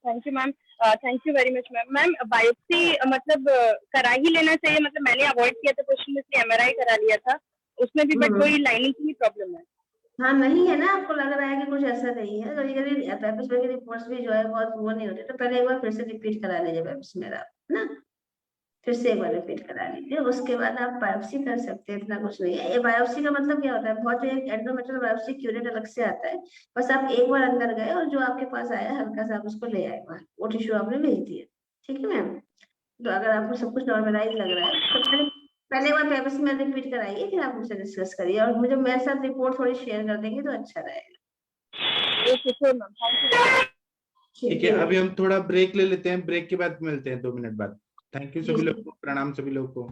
Thank you ma'am, thank you very much ma'am. Ma'am biopsy मतलब करा ही लेना चाहिए, मतलब मैंने अवॉइड किया था क्वेश्चन में, इसलिए MRI करा लिया था उसमें भी, बट कोई लाइनिंग की प्रॉब्लम है? हाँ नहीं है ना, आपको लग रहा है कि कुछ ऐसा नहीं है, कभी कभी पेपिस की रिपोर्ट्स भी जो है बहुत वो नहीं होती, तो पहले एक बार फिर से रिपीट करा लीजिए पेपिस मेरा ना, फिर से एक बार रिपीट करा लीजिए, उसके बाद आप बायोप्सी कर सकते हैं, इतना कुछ नहीं है। ये बायोप्सी का मतलब क्या होता है, बहुत जो एंडोमेट्रियल बायोप्सी क्यूरेट अलग से आता है, बस आप एक बार अंदर गए और जो आपके पास आया हल्का सा आप उसको ले आए बाहर, वो टिश्यू आपने भेज दिया, ठीक है मैम। तो अगर आपको सब कुछ नॉर्मलाइज लग रहा है तो पहले बार पेपर्स में रिपीट कराइए, फिर आप मुझसे डिस्कस करिए, और मुझे मेरे साथ रिपोर्ट थोड़ी शेयर कर देंगे तो अच्छा रहेगा। ठीक है, अभी हम थोड़ा ब्रेक ले लेते हैं, ब्रेक के बाद मिलते हैं 2 मिनट बाद। थैंक यू सभी लोगों को, प्रणाम सभी लोगों को।